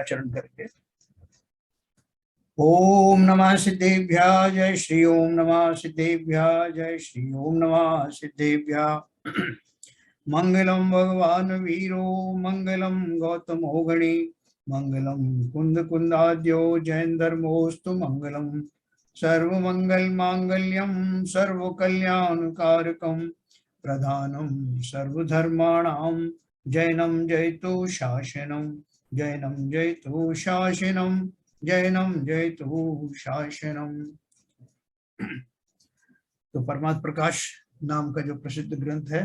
चरण करके ओम नमः सिद्धेभ्यः जय श्री ओम नमः सिद्धेभ्यः जय श्री ओम नमः सिद्धेभ्यः। मंगलम भगवान वीरो मंगलम गौतमो गणी मंगलम कुंद कुंदाद्यो जैन धर्मोस्तु मंगलम सर्वमंगल मांगल्यम सर्व कल्याण कारकम प्रधानम सर्वधर्माणां जैनम जयतु शासनम जैनम जयतु शासनम जैनम जयतु शासनम। तो परमात्म प्रकाश नाम का जो प्रसिद्ध ग्रंथ है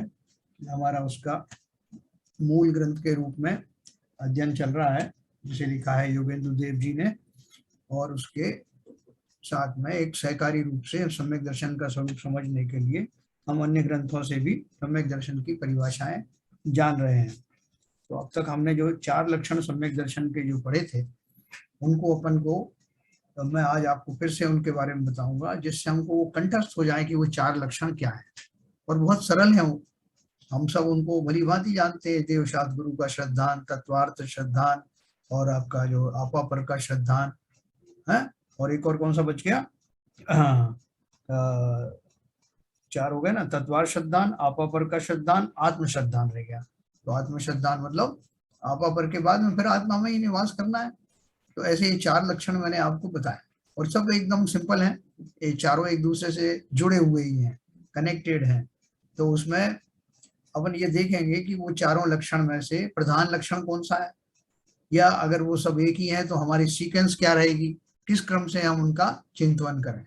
हमारा, उसका मूल ग्रंथ के रूप में अध्ययन चल रहा है, जिसे लिखा है योगेंद्र देव जी ने, और उसके साथ में एक सहकारी रूप से सम्यक दर्शन का स्वरूप समझने के लिए हम अन्य ग्रंथों से भी सम्यक दर्शन की परिभाषाएं जान रहे हैं। तो अब तक हमने जो 4 लक्षण सम्यक दर्शन के जो पढ़े थे, उनको अपन को मैं आज आपको फिर से उनके बारे में बताऊंगा, जिससे हमको वो कंठस्थ हो जाए कि वो 4 लक्षण क्या है। और बहुत सरल है वो, हम सब उनको भली भांति जानते हैं। देवशास्त्र गुरु का श्रद्धान, तत्वार्थ श्रद्धान, और आपका जो आपापर का श्रद्धान है, और एक और कौन सा बच गया? 4 हो गए ना, तत्वार्थ श्रद्धान, आपापर का श्रद्धान, आत्म श्रद्धान रह गया। तो आत्म श्रद्धान मतलब आपापर के बाद में फिर आत्मा में ही निवास करना है। तो ऐसे ये 4 लक्षण मैंने आपको बताए, और सब एकदम सिंपल हैं। ये चारों एक दूसरे से जुड़े हुए ही हैं, कनेक्टेड हैं। तो उसमें अपन ये देखेंगे कि वो चारों लक्षण में से प्रधान लक्षण कौन सा है, या अगर वो सब एक ही है तो हमारी सीक्वेंस क्या रहेगी, किस क्रम से हम उनका चिंतन करें।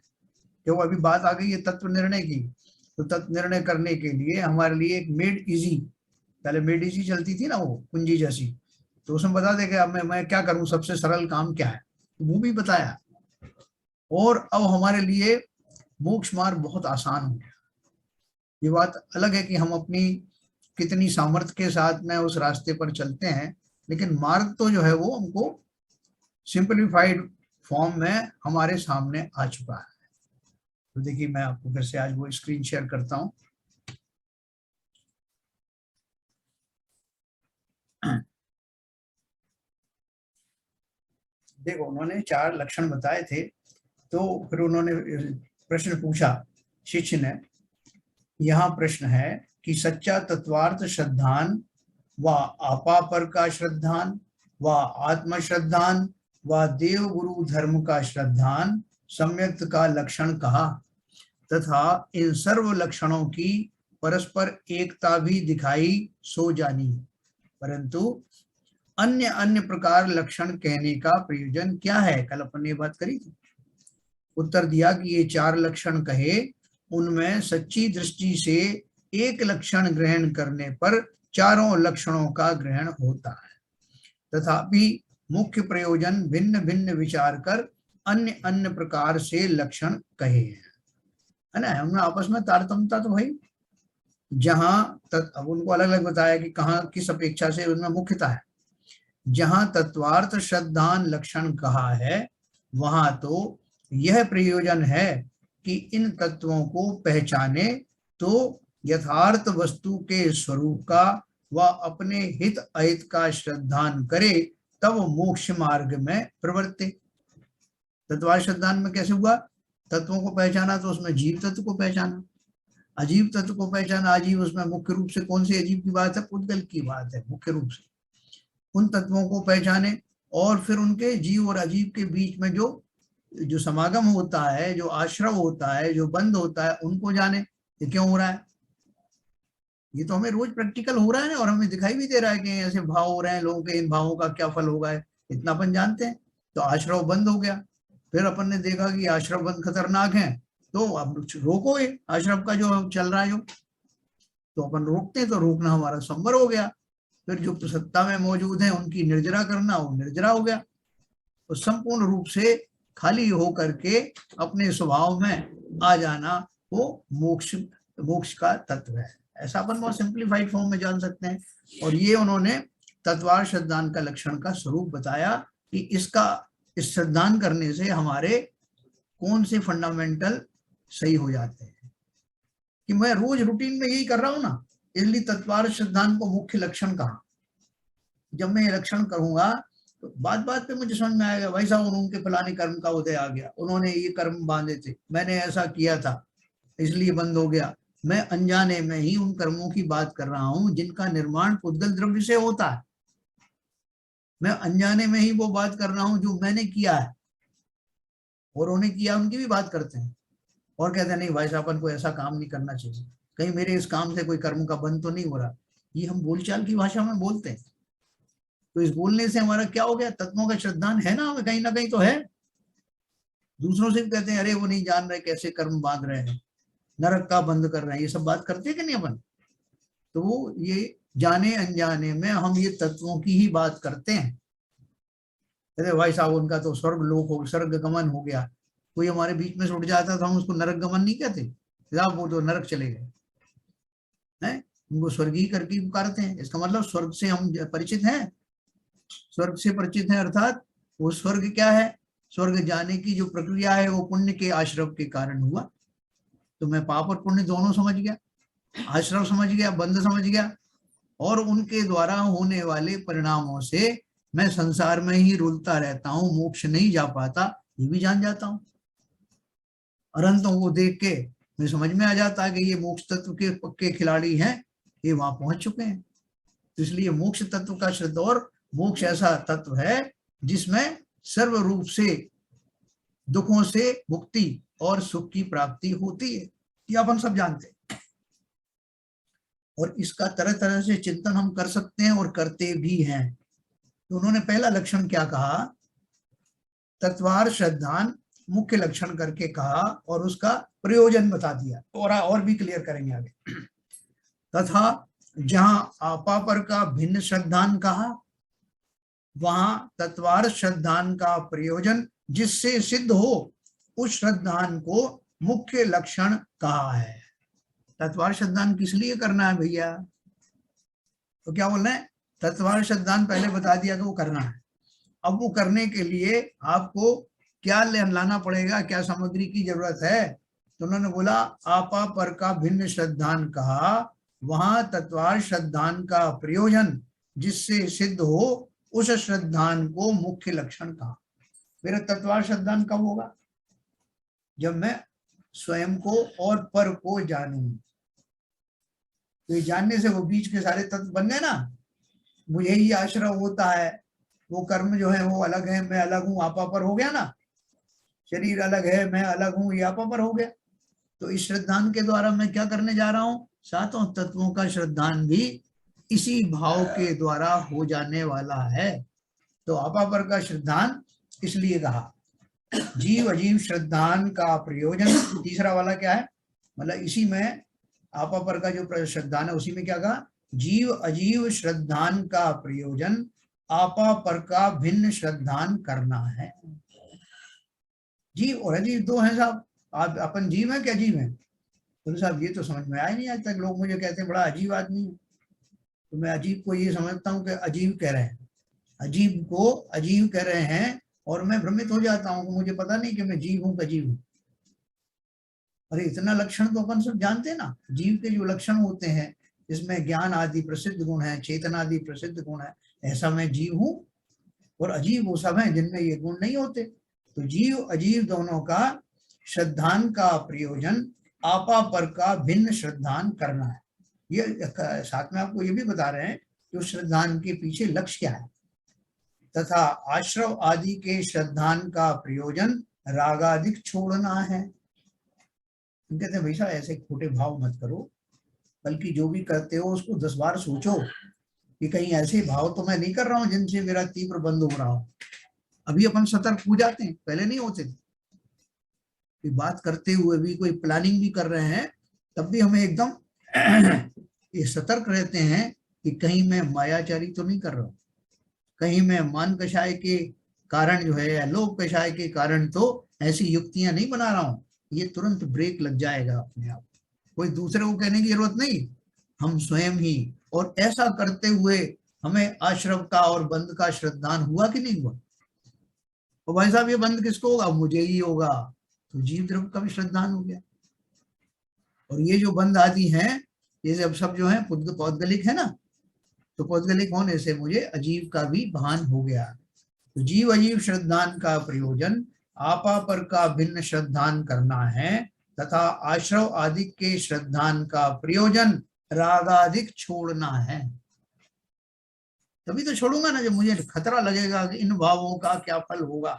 क्यों अभी बात आ गई है तत्व निर्णय की, तो तत्व निर्णय करने के लिए हमारे लिए एक मेड इजी, पहले मेड इजी चलती थी ना वो कुंजी जैसी, तो उसमें बता देगा अब मैं क्या करूं, सबसे सरल काम क्या है, तो वो भी बताया। और अब हमारे लिए मोक्ष मार्ग बहुत आसान हो गया। ये बात अलग है कि हम अपनी कितनी सामर्थ्य के साथ में उस रास्ते पर चलते हैं, लेकिन मार्ग तो जो है वो हमको सिंपलीफाइड फॉर्म में हमारे सामने आ चुका है। तो देखिए मैं आपको फिर से आज वो स्क्रीन शेयर करता हूं। देखो उन्होंने 4 लक्षण बताए थे, तो फिर उन्होंने प्रश्न पूछा शिष्य ने। यहाँ प्रश्न है कि सच्चा तत्वार्थ श्रद्धान व आपापर का श्रद्धान व आत्म श्रद्धान व देव गुरु धर्म का श्रद्धान सम्यक्त का लक्षण कहा, तथा इन सर्व लक्षणों की परस्पर एकता भी दिखाई सो जानी, परंतु अन्य अन्य प्रकार लक्षण कहने का प्रयोजन क्या है। कल अपन ने बात करी थी, उत्तर दिया कि ये 4 लक्षण कहे, उनमें सच्ची दृष्टि से एक लक्षण ग्रहण करने पर चारों लक्षणों का ग्रहण होता है, तथापि मुख्य प्रयोजन भिन्न भिन्न विचार कर अन्य अन्य प्रकार से लक्षण कहे हैं, है ना। हमने आपस में तारतम्यता तो भाई जहां अब उनको अलग अलग बताया कि कहाँ किस अपेक्षा से उनमें मुख्यता है। जहां तत्वार्थ श्रद्धान लक्षण कहा है, वहां तो यह प्रयोजन है कि इन तत्वों को पहचाने तो यथार्थ वस्तु के स्वरूप का व अपने हित अहित का श्रद्धान करे, तब मोक्ष मार्ग में प्रवृत्ति। तत्वार्थ श्रद्धान में कैसे हुआ, तत्वों को पहचाना तो उसमें जीव तत्व को पहचाना, अजीव तत्व को पहचाना। अजीव उसमें मुख्य रूप से कौन सी अजीव की बात है, पुद्गल की बात है। मुख्य रूप से उन तत्वों को पहचाने, और फिर उनके जीव और अजीव के बीच में जो समागम होता है, जो आश्रव होता है, जो बंध होता है, उनको जाने। ये क्यों हो रहा है, ये तो हमें रोज प्रैक्टिकल हो रहा है और हमें दिखाई भी दे रहा है कि ऐसे भाव हो रहे हैं लोगों के, इन भावों का क्या फल होगा, इतना अपन जानते हैं। तो आश्रव बंद हो गया, फिर अपन ने देखा कि आश्रव बंद खतरनाक है, तो अब रोको ये आश्रव का जो चल रहा है जो, तो अपन रोकते हैं तो रोकना हमारा संवर हो गया। फिर जो सत्ता में मौजूद है उनकी निर्जरा करना, वो निर्जरा हो गया। तो संपूर्ण रूप से खाली हो करके अपने स्वभाव में आ जाना, वो मोक्ष का तत्व है। ऐसा अपन बहुत सिंप्लीफाइड फॉर्म में जान सकते हैं। और ये उन्होंने तत्वार्थ श्रद्धान का लक्षण का स्वरूप बताया कि इस श्रद्धान करने से हमारे कौन से फंडामेंटल सही हो जाते हैं। कि मैं रोज रूटीन में यही कर रहा हूं ना, इसलिए तत्वार्थ सिद्धांत को मुख्य लक्षण कहा। जब मैं ये लक्षण करूंगा तो बात बात पे मुझे समझ में आएगा, भाई साहब उनके फलाने कर्म का उदय आ गया, उन्होंने ये कर्म बांधे थे, मैंने ऐसा किया था इसलिए बंद हो गया। मैं अनजाने में ही उन कर्मों की बात कर रहा हूं जिनका निर्माण पुद्गल द्रव्य से होता है। मैं अनजाने में ही वो बात कर रहा हूं जो मैंने किया है, और उन्होंने किया उनकी भी बात करते हैं और कहते हैं नहीं भाई साहब अपन को ऐसा काम नहीं करना चाहिए, कहीं मेरे इस काम से कोई कर्म का बंध तो नहीं हो रहा। ये हम बोलचाल की भाषा में बोलते हैं। तो इस बोलने से हमारा क्या हो गया, तत्वों का श्रद्धान है ना कहीं तो है। दूसरों से भी कहते हैं अरे वो नहीं जान रहे कैसे कर्म बांध रहे हैं, नरक का बंद कर रहे हैं, ये सब बात करते हैं कि नहीं अपन। तो ये जाने अनजाने में हम ये तत्वों की ही बात करते हैं। अरे भाई साहब उनका तो स्वर्ग लोक हो, स्वर्ग गमन हो गया, कोई हमारे बीच में से उठ जाता तो हम उसको नरक गमन नहीं कहते, साहब वो तो नरक चले गए हैं, उनको स्वर्गीय करके पुकारते हैं। इसका मतलब स्वर्ग से हम परिचित हैं, स्वर्ग से परिचित हैं, अर्थात वो स्वर्ग क्या है, स्वर्ग जाने की जो प्रक्रिया है वो पुण्य के आश्रव के कारण हुआ। तो मैं पाप और पुण्य दोनों समझ गया, आश्रव समझ गया, बंध समझ गया, और उनके द्वारा होने वाले परिणामों से मैं संसार में ही रुलता रहता हूं, मोक्ष नहीं जा पाता, ये भी जान जाता हूं। अनंतों को देख के मैं समझ में आ जाता है कि ये मोक्ष तत्व के पक्के खिलाड़ी हैं, ये वहां पहुंच चुके हैं। तो इसलिए मोक्ष तत्व का श्रद्धा, और मोक्ष ऐसा तत्व है जिसमें सर्व रूप से दुखों से मुक्ति और सुख की प्राप्ति होती है, ये अपन सब जानते हैं। और इसका तरह तरह से चिंतन हम कर सकते हैं और करते भी हैं। तो उन्होंने पहला लक्षण क्या कहा, तत्वार्थ श्रद्धान मुख्य लक्षण करके कहा और उसका प्रयोजन बता दिया, और भी क्लियर करेंगे आगे। तथा जहां आपापर का भिन्न श्रद्धान कहा, वहां तत्वार्थ श्रद्धान का प्रयोजन जिससे सिद्ध हो उस श्रद्धान को मुख्य लक्षण कहा है। तत्वार्थ श्रद्धान किस लिए करना है भैया, तो क्या बोल रहे हैं, तत्वार्थ श्रद्धान पहले बता दिया कि वो करना है। अब वो करने के लिए आपको क्या लाना पड़ेगा, क्या सामग्री की जरूरत है, तो उन्होंने बोला आपा पर का भिन्न श्रद्धान कहा, वहां तत्वार्थ श्रद्धान का प्रयोजन जिससे सिद्ध हो उस श्रद्धान को मुख्य लक्षण कहा। मेरा तत्वार्थ श्रद्धान कब होगा, जब मैं स्वयं को और पर को जानूं। तो ये जानने से वो बीच के सारे तत्व बन गए ना, मुझे ही आश्रय होता है, वो कर्म जो है वो अलग है, मैं अलग हूं, आपा पर हो गया ना, शरीर अलग है, मैं अलग हूं, ये आपा पर हो गया। तो इस श्रद्धान के द्वारा मैं क्या करने जा रहा हूं, सातों तत्वों का श्रद्धान भी इसी भाव के द्वारा हो जाने वाला है। तो आपा पर का श्रद्धान इसलिए कहा। जीव अजीव श्रद्धान का प्रयोजन, तीसरा वाला क्या है, मतलब इसी में आपा पर का जो श्रद्धान है उसी में क्या कहा, जीव अजीव श्रद्धान का प्रयोजन आपा पर का भिन्न श्रद्धान करना है। जीव और अजीव दो हैं साहब, आप अपन जीव है क्या अजीव है, तो साहब ये तो समझ में आया नहीं आज तक, लोग मुझे कहते हैं बड़ा अजीब आदमी है, तो मैं अजीब को ये समझता हूँ कि अजीब कह रहे हैं, अजीब को अजीब कह रहे हैं, और मैं भ्रमित हो जाता हूँ, मुझे पता नहीं कि मैं जीव हूँ कि अजीब हूँ। अरे इतना लक्षण तो अपन सब जानते हैं ना, जीव के जो लक्षण होते हैं इसमें ज्ञान आदि प्रसिद्ध गुण है, चेतना आदि प्रसिद्ध गुण है, ऐसा मैं जीव हूँ। और अजीब वो सब है जिनमें ये गुण नहीं होते। तो जीव अजीव दोनों का श्रद्धान का प्रयोजन आपा पर का भिन्न श्रद्धान करना है। ये साथ में आपको ये भी बता रहे हैं कि उस श्रद्धान के पीछे लक्ष्य क्या है। तथा आश्रव आदि के श्रद्धान का प्रयोजन रागादिक छोड़ना है। कहते हैं भाई साहब ऐसे खोटे भाव मत करो, बल्कि जो भी करते हो उसको 10 बार सोचो कि कहीं ऐसे भाव तो मैं नहीं कर रहा हूं जिनसे मेरा तीव्र बंध हो रहा हो। अभी अपन सतर्क हो जाते हैं, पहले नहीं होते थे। बात करते हुए भी, कोई प्लानिंग भी कर रहे हैं, तब भी हमें एकदम ये सतर्क रहते हैं कि कहीं मैं मायाचारी तो नहीं कर रहा हूं, कहीं मैं मान कषाय के कारण जो है या लोभ कषाय के कारण तो ऐसी युक्तियां नहीं बना रहा हूं। ये तुरंत ब्रेक लग जाएगा अपने आप, कोई दूसरे को कहने की जरूरत नहीं, हम स्वयं ही। और ऐसा करते हुए हमें आश्रव का और बंध का श्रद्धान हुआ कि नहीं हुआ। और भाई साहब ये बंध किसको होगा, मुझे ही होगा, तो जीव द्रव्य का भी श्रद्धान हो गया। और ये जो बंध आदि हैं जैसे अब सब जो है पौद्गलिक है ना, तो पौद्गलिक होने से मुझे अजीव का भी भान हो गया। तो जीव अजीव श्रद्धान का प्रयोजन आपा पर का भिन्न श्रद्धान करना है, तथा आश्रव आदि के श्रद्धान का प्रयोजन रागाधिक छोड़ना है। तभी तो छोड़ूंगा ना जब मुझे खतरा लगेगा कि इन भावों का क्या फल होगा।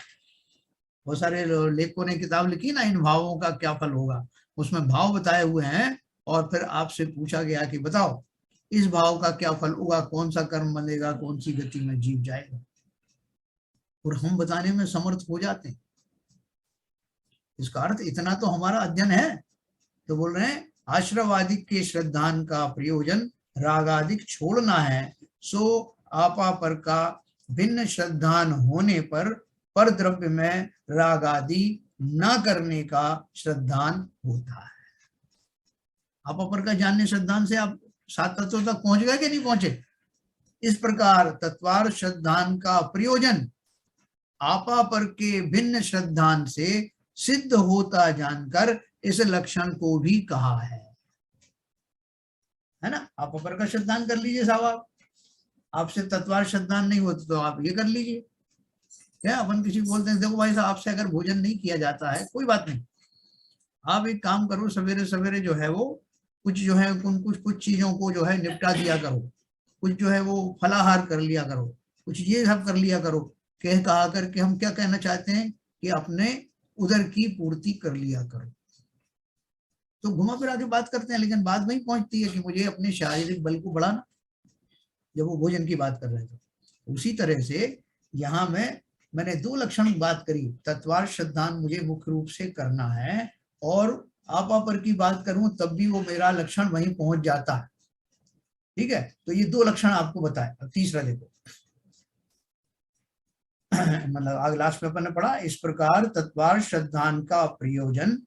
बहुत सारे लेखकों ने किताब लिखी ना, इन भावों का क्या फल होगा, उसमें भाव बताए हुए हैं और फिर आपसे पूछा गया कि बताओ इस भाव का क्या फल होगा, कौन सा कर्म बनेगा, कौन सी गति में जीव जाएगा, और हम बताने में समर्थ हो जाते हैं। इसका अर्थ इतना तो हमारा अध्ययन है। तो बोल रहे हैं आश्रवादि के श्रद्धान का प्रयोजन रागादिक छोड़ना है, सो आपा पर का भिन्न श्रद्धान होने पर पर द्रव्य में राग आदि न करने का श्रद्धान होता है। आपा पर का जानने श्रद्धान से आप सात तत्वों तक पहुंच गए कि नहीं पहुंचे। इस प्रकार तत्वार श्रद्धान का प्रयोजन आपा पर के भिन्न श्रद्धान से सिद्ध होता जानकर इस लक्षण को भी कहा है ना। आपा पर का श्रद्धान कर लीजिए साहब, आपसे तत्वार श्रद्धान नहीं होता तो आप ये कर लीजिए। क्या अपन किसी को बोलते हैं देखो भाई साहब आपसे अगर भोजन नहीं किया जाता है कोई बात नहीं, आप एक काम करो, सवेरे सवेरे जो है वो कुछ जो है कुछ चीजों को जो है निपटा दिया करो, कुछ जो है वो फलाहार कर लिया करो, कुछ ये सब कर लिया करो। कह कहा करके हम क्या कहना चाहते हैं कि अपने उदर की पूर्ति कर लिया करो। तो घुमा फिरा के बात करते हैं, लेकिन बात वही पहुंचती है कि मुझे अपने शारीरिक बल को बढ़ाना, जब वो भोजन की बात कर रहे थे। उसी तरह से यहाँ मैंने दो लक्षण बात करी, तत्वार श्रद्धान मुझे मुख्य रूप से करना है, और आपा पर की बात करूं तब भी वो मेरा लक्षण वहीं पहुंच जाता है। ठीक है, तो ये दो लक्षण आपको बताए। अब तीसरा देखो मतलब आगे लास्ट में अपन ने पढ़ा, इस प्रकार तत्वार श्रद्धान का प्रयोजन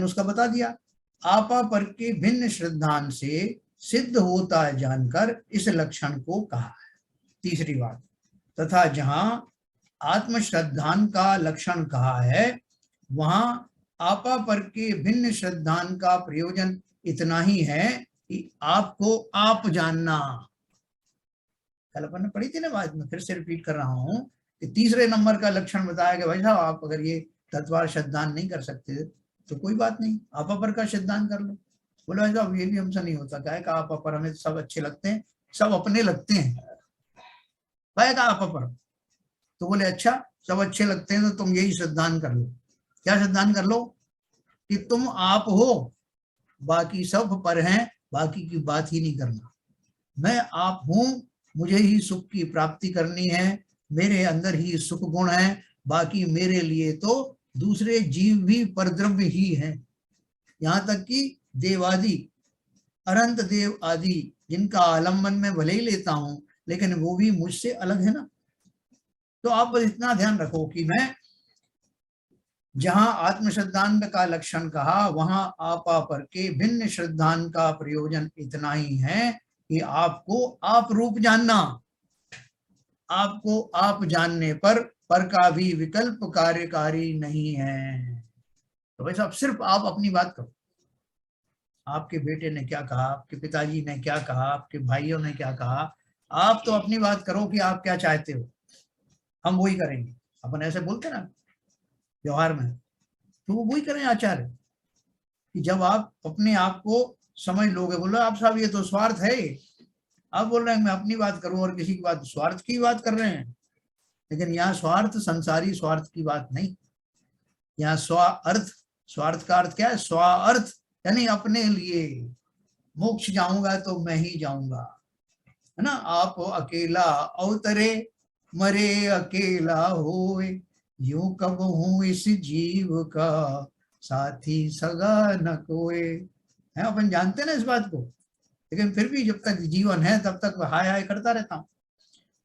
उसका बता दिया, आपा पर के भिन्न श्रद्धान से सिद्ध होता है जानकर इस लक्षण को कहा है। तीसरी बात, तथा जहां आत्म श्रद्धान का लक्षण कहा है वहां आपा पर के भिन्न श्रद्धान का प्रयोजन इतना ही है कि आपको आप जानना। कल अपन ने पढ़ी थी ना, बाद में फिर से रिपीट कर रहा हूं कि तीसरे नंबर का लक्षण बताया कि भाई साहब आप अगर ये तत्वार श्रद्धान नहीं कर सकते तो कोई बात नहीं, आपा पर का श्रद्धान कर लो। बोले भाई साहब ये भी हमसे नहीं होता, क्या है कि आपा पर हमें सब अच्छे लगते हैं, सब अपने लगते हैं, क्या है आपा पर। तो बोले अच्छा सब अच्छे लगते हैं तो तुम यही श्रद्धान कर लो। क्या श्रद्धान कर लो कि तुम आप हो, बाकी सब पर हैं, बाकी की बात ही नहीं करना। मैं आप हूं, मुझे ही सुख की प्राप्ति करनी है, मेरे अंदर ही सुख गुण है, बाकी मेरे लिए तो दूसरे जीव भी परद्रव्य ही हैं। यहाँ तक कि देवादि अनंत देव आदि जिनका आलम्बन मैं भले ही लेता हूं लेकिन वो भी मुझसे अलग है ना। तो आप बस इतना ध्यान रखो कि मैं जहां आत्म श्रद्धान का लक्षण कहा वहां आपा पर के भिन्न श्रद्धान का प्रयोजन इतना ही है कि आपको आप रूप जानना। आपको आप जानने पर का भी विकल्प कार्यकारी नहीं है। तो भाई साहब सिर्फ आप अपनी बात करो, आपके बेटे ने क्या कहा, आपके पिताजी ने क्या कहा, आपके भाइयों ने क्या कहा, आप तो अपनी बात करो कि आप क्या चाहते हो, हम वही करेंगे। अपन ऐसे बोलते ना व्यवहार में, तो वो वही करें आचार्य कि जब आप अपने आप को समझ लोगे। बोलो आप साहब ये तो स्वार्थ है, आप बोल रहे हैं मैं अपनी बात करूं और किसी की बात स्वार्थ की बात कर रहे हैं। लेकिन यहाँ स्वार्थ संसारी स्वार्थ की बात नहीं, यहाँ स्व अर्थ, स्वार्थ का अर्थ क्या है, स्व अर्थ यानी अपने लिए। मोक्ष जाऊंगा तो मैं ही जाऊंगा, है ना। आप अकेला अवतरे मरे अकेला होए, यूं कब हूं इस जीव का साथी सगा न कोई, है अपन जानते हैं ना इस बात को। लेकिन फिर भी जब तक जीवन है तब तक हाय हाय करता रहता हूँ।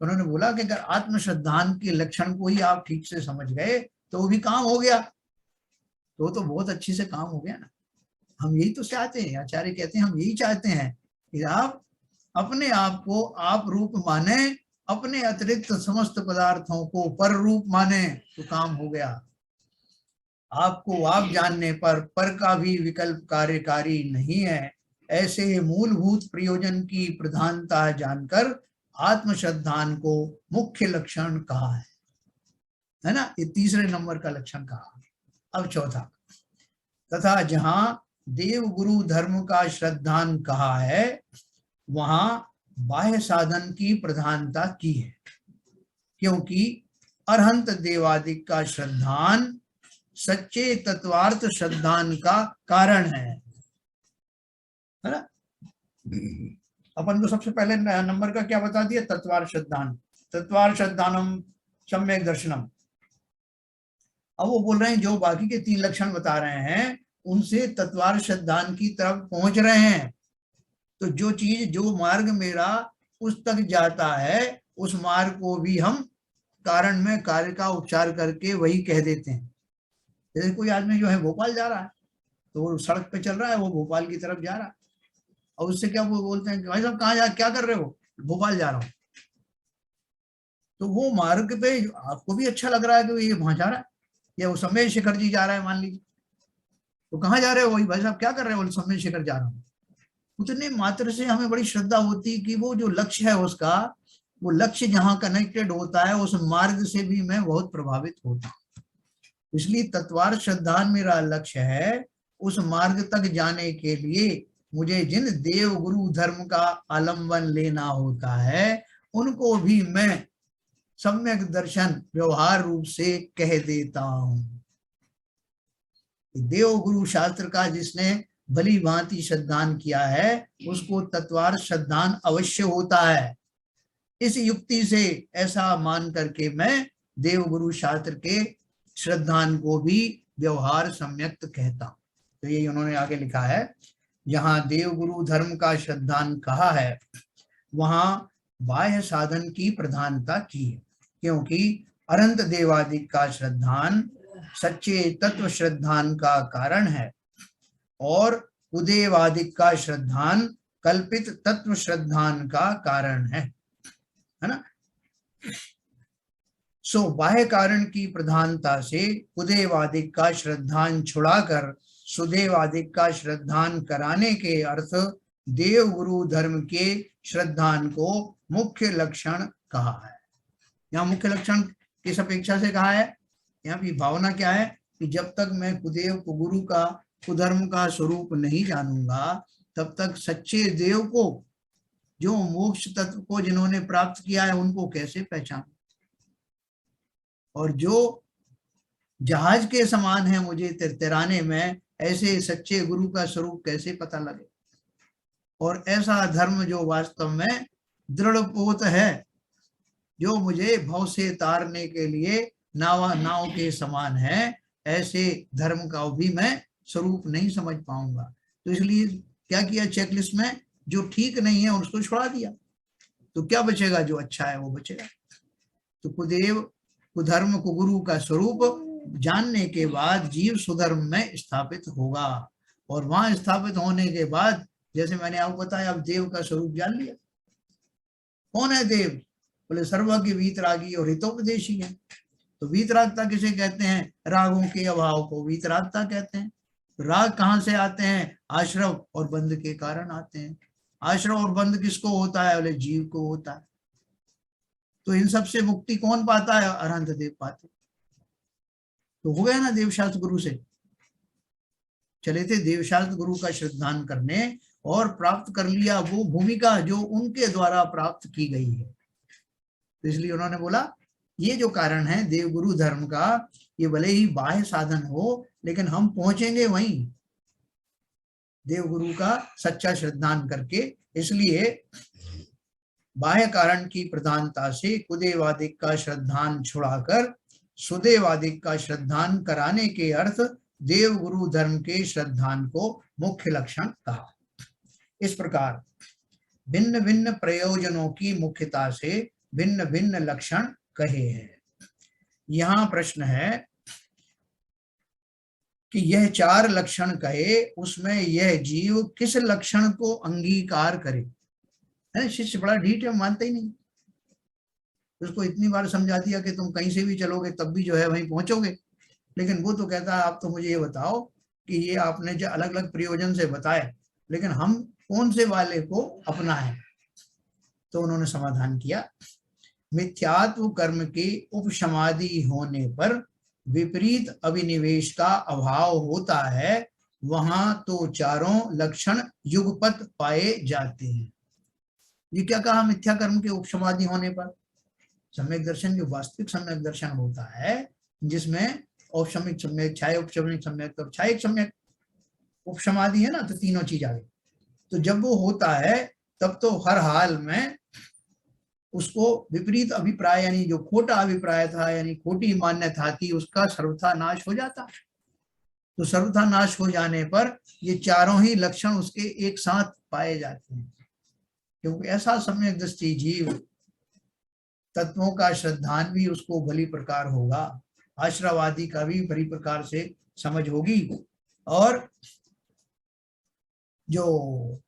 उन्होंने बोला कि अगर आत्म श्रद्धान के लक्षण को ही आप ठीक से समझ गए तो वो भी काम हो गया, तो बहुत अच्छी से काम हो गया ना। हम यही तो चाहते हैं, आचार्य कहते हैं हम यही चाहते हैं कि आप अपने आप को आप रूप माने, अपने अतिरिक्त समस्त पदार्थों को पर रूप माने तो काम हो गया। आपको आप जानने पर का भी विकल्प कार्यकारी नहीं है, ऐसे मूलभूत प्रयोजन की प्रधानता जानकर आत्मश्रद्धान को मुख्य लक्षण कहा है ना। ये तीसरे नंबर का लक्षण कहा। अब चौथा, तथा जहां देव गुरु धर्म का श्रद्धान कहा है वहां बाह्य साधन की प्रधानता की है, क्योंकि अरहंत देवादिक का श्रद्धान सच्चे तत्वार्थ श्रद्धान का कारण है ना। अपन को सबसे पहले नंबर का क्या बता दिया, तत्वार्थ श्रद्धान, तत्वार्थ श्रद्धानम सम्यक दर्शनम। अब वो बोल रहे हैं जो बाकी के 3 लक्षण बता रहे हैं उनसे तत्वार्थ श्रद्धान की तरफ पहुंच रहे हैं। तो जो चीज, जो मार्ग मेरा उस तक जाता है, उस मार्ग को भी हम कारण में कार्य का उपचार करके वही कह देते हैं। जैसे कोई आदमी जो है भोपाल जा रहा है, तो वो सड़क पे चल रहा है, वो भोपाल की तरफ जा रहा है, और उससे क्या वो बोलते हैं कि भाई साहब कहाँ जा, क्या कर रहे हो, भोपाल जा रहा हूँ। तो वो मार्ग पे आपको भी अच्छा लग रहा है कि ये वहां जा रहा है, या वो समय शिखर जी जा रहा है मान लीजिए, तो कहाँ जा रहे हो, वही भाई साहब क्या कर रहे हो, समय शिखर जा रहा हूँ। उतने मात्र से हमें बड़ी श्रद्धा होती कि वो जो लक्ष्य है उसका, वो लक्ष्य जहाँ कनेक्टेड होता है उस मार्ग से भी मैं बहुत प्रभावित होता हूँ। इसलिए तत्वार्थ श्रद्धान मेरा लक्ष्य है। उस मार्ग तक जाने के लिए मुझे जिन देव गुरु धर्म का आलंबन लेना होता है उनको भी मैं सम्यक दर्शन व्यवहार रूप से कह देता हूं। देव गुरु शास्त्र का जिसने भली भांति श्रद्धान किया है उसको तत्वार्थ श्रद्धान अवश्य होता है। इस युक्ति से ऐसा मान करके मैं देव गुरु शास्त्र के श्रद्धान को भी व्यवहार सम्यक्त कहता हूं। तो ये उन्होंने आगे लिखा है, जहां देव गुरु धर्म का श्रद्धान कहा है वहां बाह्य साधन की प्रधानता की है, क्योंकि अनंत देवादिक का श्रद्धान सच्चे तत्व श्रद्धान का कारण है और उदेवादिक का श्रद्धान कल्पित तत्व श्रद्धान का कारण है ना। सो बाह्य कारण की प्रधानता से उदेवादिक का श्रद्धान छुड़ाकर सुदेवादिक का श्रद्धान कराने के अर्थ देव गुरु धर्म के श्रद्धान को मुख्य लक्षण कहा है। यहाँ मुख्य लक्षण किस अपेक्षा से कहा है, यहाँ की भावना क्या है कि जब तक मैं कुदेव कुगुरु का कुधर्म का स्वरूप नहीं जानूंगा तब तक सच्चे देव को, जो मोक्ष तत्व को जिन्होंने प्राप्त किया है उनको कैसे पहचान, और जो जहाज के समान है मुझे तैराने में, ऐसे सच्चे गुरु का स्वरूप कैसे पता लगे। और ऐसा धर्म जो वास्तव में दृढ़ पोत है, जो मुझे भव से तारने के लिए नाव के समान है, ऐसे धर्म का भी मैं स्वरूप नहीं समझ पाऊंगा। तो इसलिए क्या किया, चेकलिस्ट में जो ठीक नहीं है उसको छुड़ा दिया, तो क्या बचेगा, जो अच्छा है वो बचेगा। तो कुदेव कुधर्म कुगुरु का स्वरूप जानने के बाद जीव सुधर्म में स्थापित होगा, और वहां स्थापित होने के बाद जैसे मैंने आपको बताया, अब देव का स्वरूप जान लिया। कौन है देव, बोले सर्वज्ञ वीतरागी और हितोपदेशी है। तो वीतरागता किसे कहते हैं, रागों के अभाव को वीतरागता कहते हैं। राग कहाँ से आते हैं, आश्रव और बंध के कारण आते हैं। आश्रव और बंध किसको होता है, बोले जीव को होता है। तो इन सब से मुक्ति कौन पाता है, अरहंत देव पाते। तो हो गया ना, देवशास्त्र गुरु से चले थे देवशास्त्र गुरु का श्रद्धान करने, और प्राप्त कर लिया वो भूमिका जो उनके द्वारा प्राप्त की गई है। तो इसलिए उन्होंने बोला ये जो कारण है देव गुरु धर्म का, ये भले ही बाह्य साधन हो लेकिन हम पहुंचेंगे वहीं देव गुरु का सच्चा श्रद्धान करके। इसलिए बाह्य कारण की प्रधानता से कुदेवादिक का श्रद्धान छुड़ाकर सुदेवादिक का श्रद्धान कराने के अर्थ देव गुरु धर्म के श्रद्धान को मुख्य लक्षण कहा। इस प्रकार भिन्न भिन्न प्रयोजनों की मुख्यता से भिन्न भिन्न लक्षण कहे हैं। यहाँ प्रश्न है कि यह 4 लक्षण कहे, उसमें यह जीव किस लक्षण को अंगीकार करे। है शिष्य बड़ा ढीठ है, मानता ही नहीं। उसको इतनी बार समझा दिया कि तुम कहीं से भी चलोगे तब भी जो है वहीं पहुंचोगे, लेकिन वो तो कहता है आप तो मुझे ये बताओ कि ये आपने जो अलग अलग प्रयोजन से बताए, लेकिन हम कौन से वाले को अपना है? तो उन्होंने समाधान किया, मिथ्यात्व कर्म के उपशमादि होने पर विपरीत अभिनिवेश का अभाव होता है, वहां तो चारों लक्षण युगपत पाए जाते हैं। ये क्या कहा? मिथ्या कर्म के उपशमादि होने पर सम्यक दर्शन जो वास्तविक सम्यक दर्शन होता है, जिसमें औपशमिक सम्यक, छाया उपशमिक सम्यक और छायिक सम्यक, उपशमादि है ना, तो तीनों चीज आ गई। तो जब वो होता है तब तो हर हाल में उसको विपरीत अभिप्राय यानी जो खोटा अभिप्राय था यानी खोटी मान्यता थी उसका सर्वथा नाश हो जाता। तो सर्वथा नाश हो जाने पर ये चारों ही लक्षण उसके एक साथ पाए जाते हैं, क्योंकि ऐसा सम्यक दृष्टि जीव तत्वों का श्रद्धान भी उसको भली प्रकार होगा, आश्रवादी का भी भली प्रकार से समझ होगी, और जो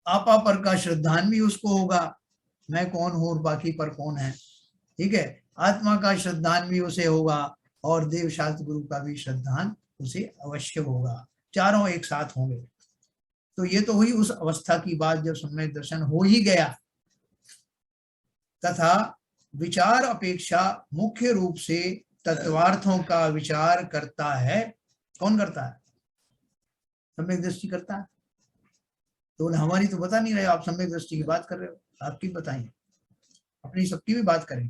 आपा पर का श्रद्धान भी उसको होगा, मैं कौन हूं और बाकी पर कौन है, ठीक है। आत्मा का श्रद्धान भी उसे होगा और देव शास्त्र गुरु का भी श्रद्धान उसे अवश्य होगा, चारों एक साथ होंगे। तो ये तो हुई उस अवस्था की बात जब सम्यक दर्शन हो ही गया। तथा विचार अपेक्षा मुख्य रूप से तत्वार्थों का विचार करता है। कौन करता है? सम्यक दृष्टि करता है। तो हमारी तो बता नहीं रहे, आप सम्यक दृष्टि की बात कर रहे हो, आपकी बताइए, अपनी सबकी भी बात करें।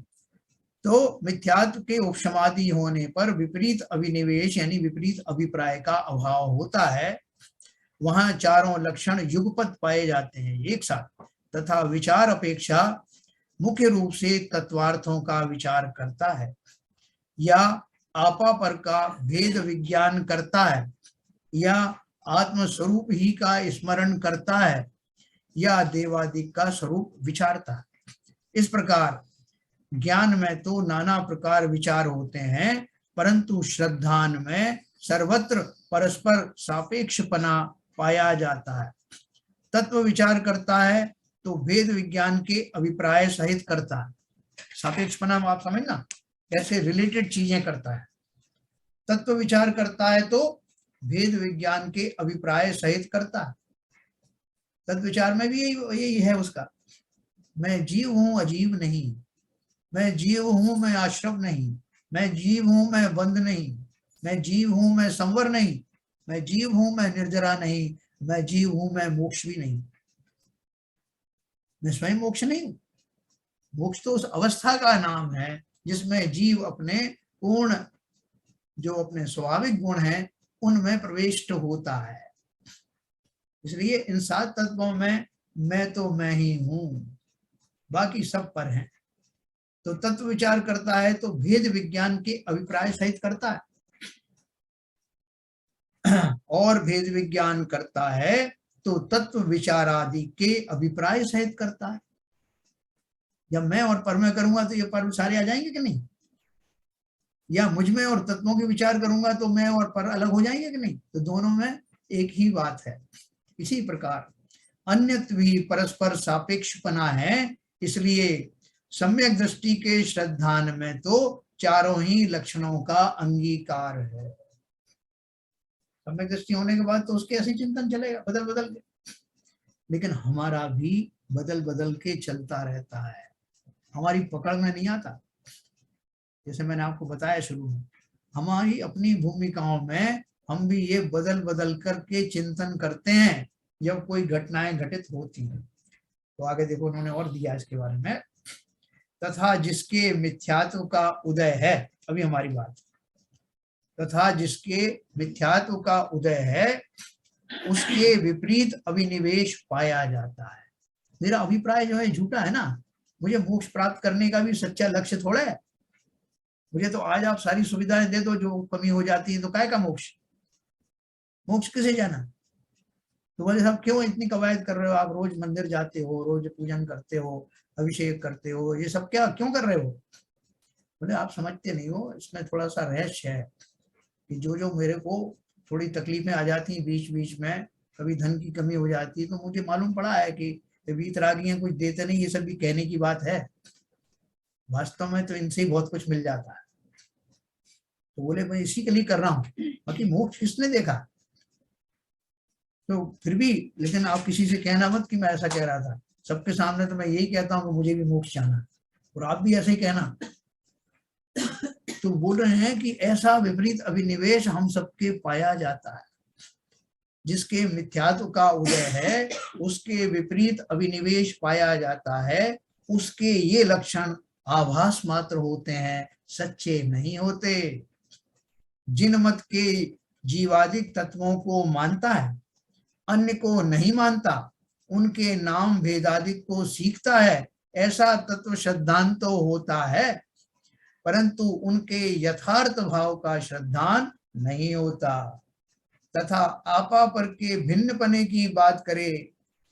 तो मिथ्यात्व के उपशमादि होने पर विपरीत अभिनिवेश यानी विपरीत अभिप्राय का अभाव होता है, वहां चारों लक्षण युगपत पाए जाते हैं एक साथ। तथा विचार अपेक्षा मुख्य रूप से तत्वार्थों का विचार करता है, या आपा पर का भेद विज्ञान करता है, या आत्मस्वरूप ही का स्मरण करता है, या देवादिक का स्वरूप विचारता है। इस प्रकार ज्ञान में तो नाना प्रकार विचार होते हैं, परंतु श्रद्धान में सर्वत्र परस्पर सापेक्षपना पाया जाता है। तत्व विचार करता है तो भेद विज्ञान के अभिप्राय सहित करता है। सापेक्षपना में आप समझना कैसे रिलेटेड चीजें करता है। तत्व विचार करता है तो भेद विज्ञान के अभिप्राय सहित करता है। तत्व विचार में भी यही है उसका, मैं जीव हूं अजीब नहीं, मैं जीव हूं मैं आश्रम नहीं, मैं जीव हूं मैं बंद नहीं, मैं जीव हूं मैं संवर नहीं, मैं जीव हूं मैं निर्जरा नहीं, मैं जीव हूं मैं मोक्ष भी नहीं। मैं स्वयं मोक्ष नहीं हूं। मोक्ष तो उस अवस्था का नाम है जिसमें जीव अपने पूर्ण जो अपने स्वाभाविक गुण हैं उनमें प्रविष्ट होता है। इसलिए इन 7 तत्वों में मैं तो मैं ही हूं, बाकी सब पर हैं। तो तत्व विचार करता है तो भेद विज्ञान के अभिप्राय सहित करता है, और भेद विज्ञान करता है तो तत्व विचार आदि के अभिप्राय सहित करता है। जब मैं और पर में करूंगा तो ये पर सारे आ जाएंगे कि नहीं, या मुझ में और तत्वों के विचार करूंगा तो मैं और पर अलग हो जाएंगे कि नहीं, तो दोनों में एक ही बात है। इसी प्रकार अन्यत्र भी परस्पर सापेक्षपना है, इसलिए सम्यक दृष्टि के श्रद्धान में तो चारों ही लक्षणों का अंगीकार है। सम्यक दृष्टि होने के बाद तो उसके ऐसे चिंतन चलेगा बदल बदल के, लेकिन हमारा भी बदल बदल के चलता रहता है, हमारी पकड़ में नहीं आता। जैसे मैंने आपको बताया शुरू में, हमारी अपनी भूमिकाओं में हम भी ये बदल बदल करके चिंतन करते हैं जब कोई घटनाएं घटित होती हैं। तो आगे देखो उन्होंने और दिया इसके बारे में, तथा जिसके मिथ्यात्व का उदय है, अभी हमारी बात, तथा जिसके मिथ्यात्व का उदय है उसके विपरीत अभिनिवेश पाया जाता है। मेरा अभिप्राय जो है झूठा है ना, मुझे मोक्ष प्राप्त करने का भी सच्चा लक्ष्य थोड़ा है। मुझे तो आज आप सारी सुविधाएं दे दो, जो कमी हो जाती है तो काय का मोक्ष, मोक्ष किसे जाना। तो बोले साहब क्यों इतनी कवायद कर रहे हो, आप रोज मंदिर जाते हो, रोज पूजन करते हो, अभिषेक करते हो, ये सब क्या क्यों कर रहे हो। बोले आप समझते नहीं हो, इसमें थोड़ा सा रहस्य है कि जो जो मेरे को थोड़ी तकलीफें आ जाती हैं बीच बीच में, कभी धन की कमी हो जाती है, तो मुझे मालूम पड़ा है कि वीतरागी हैं, कुछ देते नहीं, ये सब भी कहने की बात है, वास्तव में तो इनसे ही बहुत कुछ मिल जाता है। तो बोले मैं इसी के लिए कर रहा हूँ, बाकी मोक्ष किसने देखा। तो फिर भी, लेकिन आप किसी से कहना मत कि मैं ऐसा कह रहा था। सबके सामने तो मैं यही कहता हूँ कि मुझे भी मोक्ष जाना है, और आप भी ऐसे ही कहना। तो बोल रहे हैं कि ऐसा विपरीत अभिनिवेश हम सबके पाया जाता है। जिसके मिथ्यात्व का उदय है उसके विपरीत अभिनिवेश पाया जाता है। उसके ये लक्षण आभास मात्र होते हैं, सच्चे नहीं होते। जिन मत के जीवादिक तत्वों को मानता है, अन्य को नहीं मानता, उनके नाम भेदादिक को सीखता है, ऐसा तत्व श्रद्धांत तो होता है, परंतु उनके यथार्थ भाव का श्रद्धान नहीं होता। तथा आपा पर के भिन्न पने की बात करे,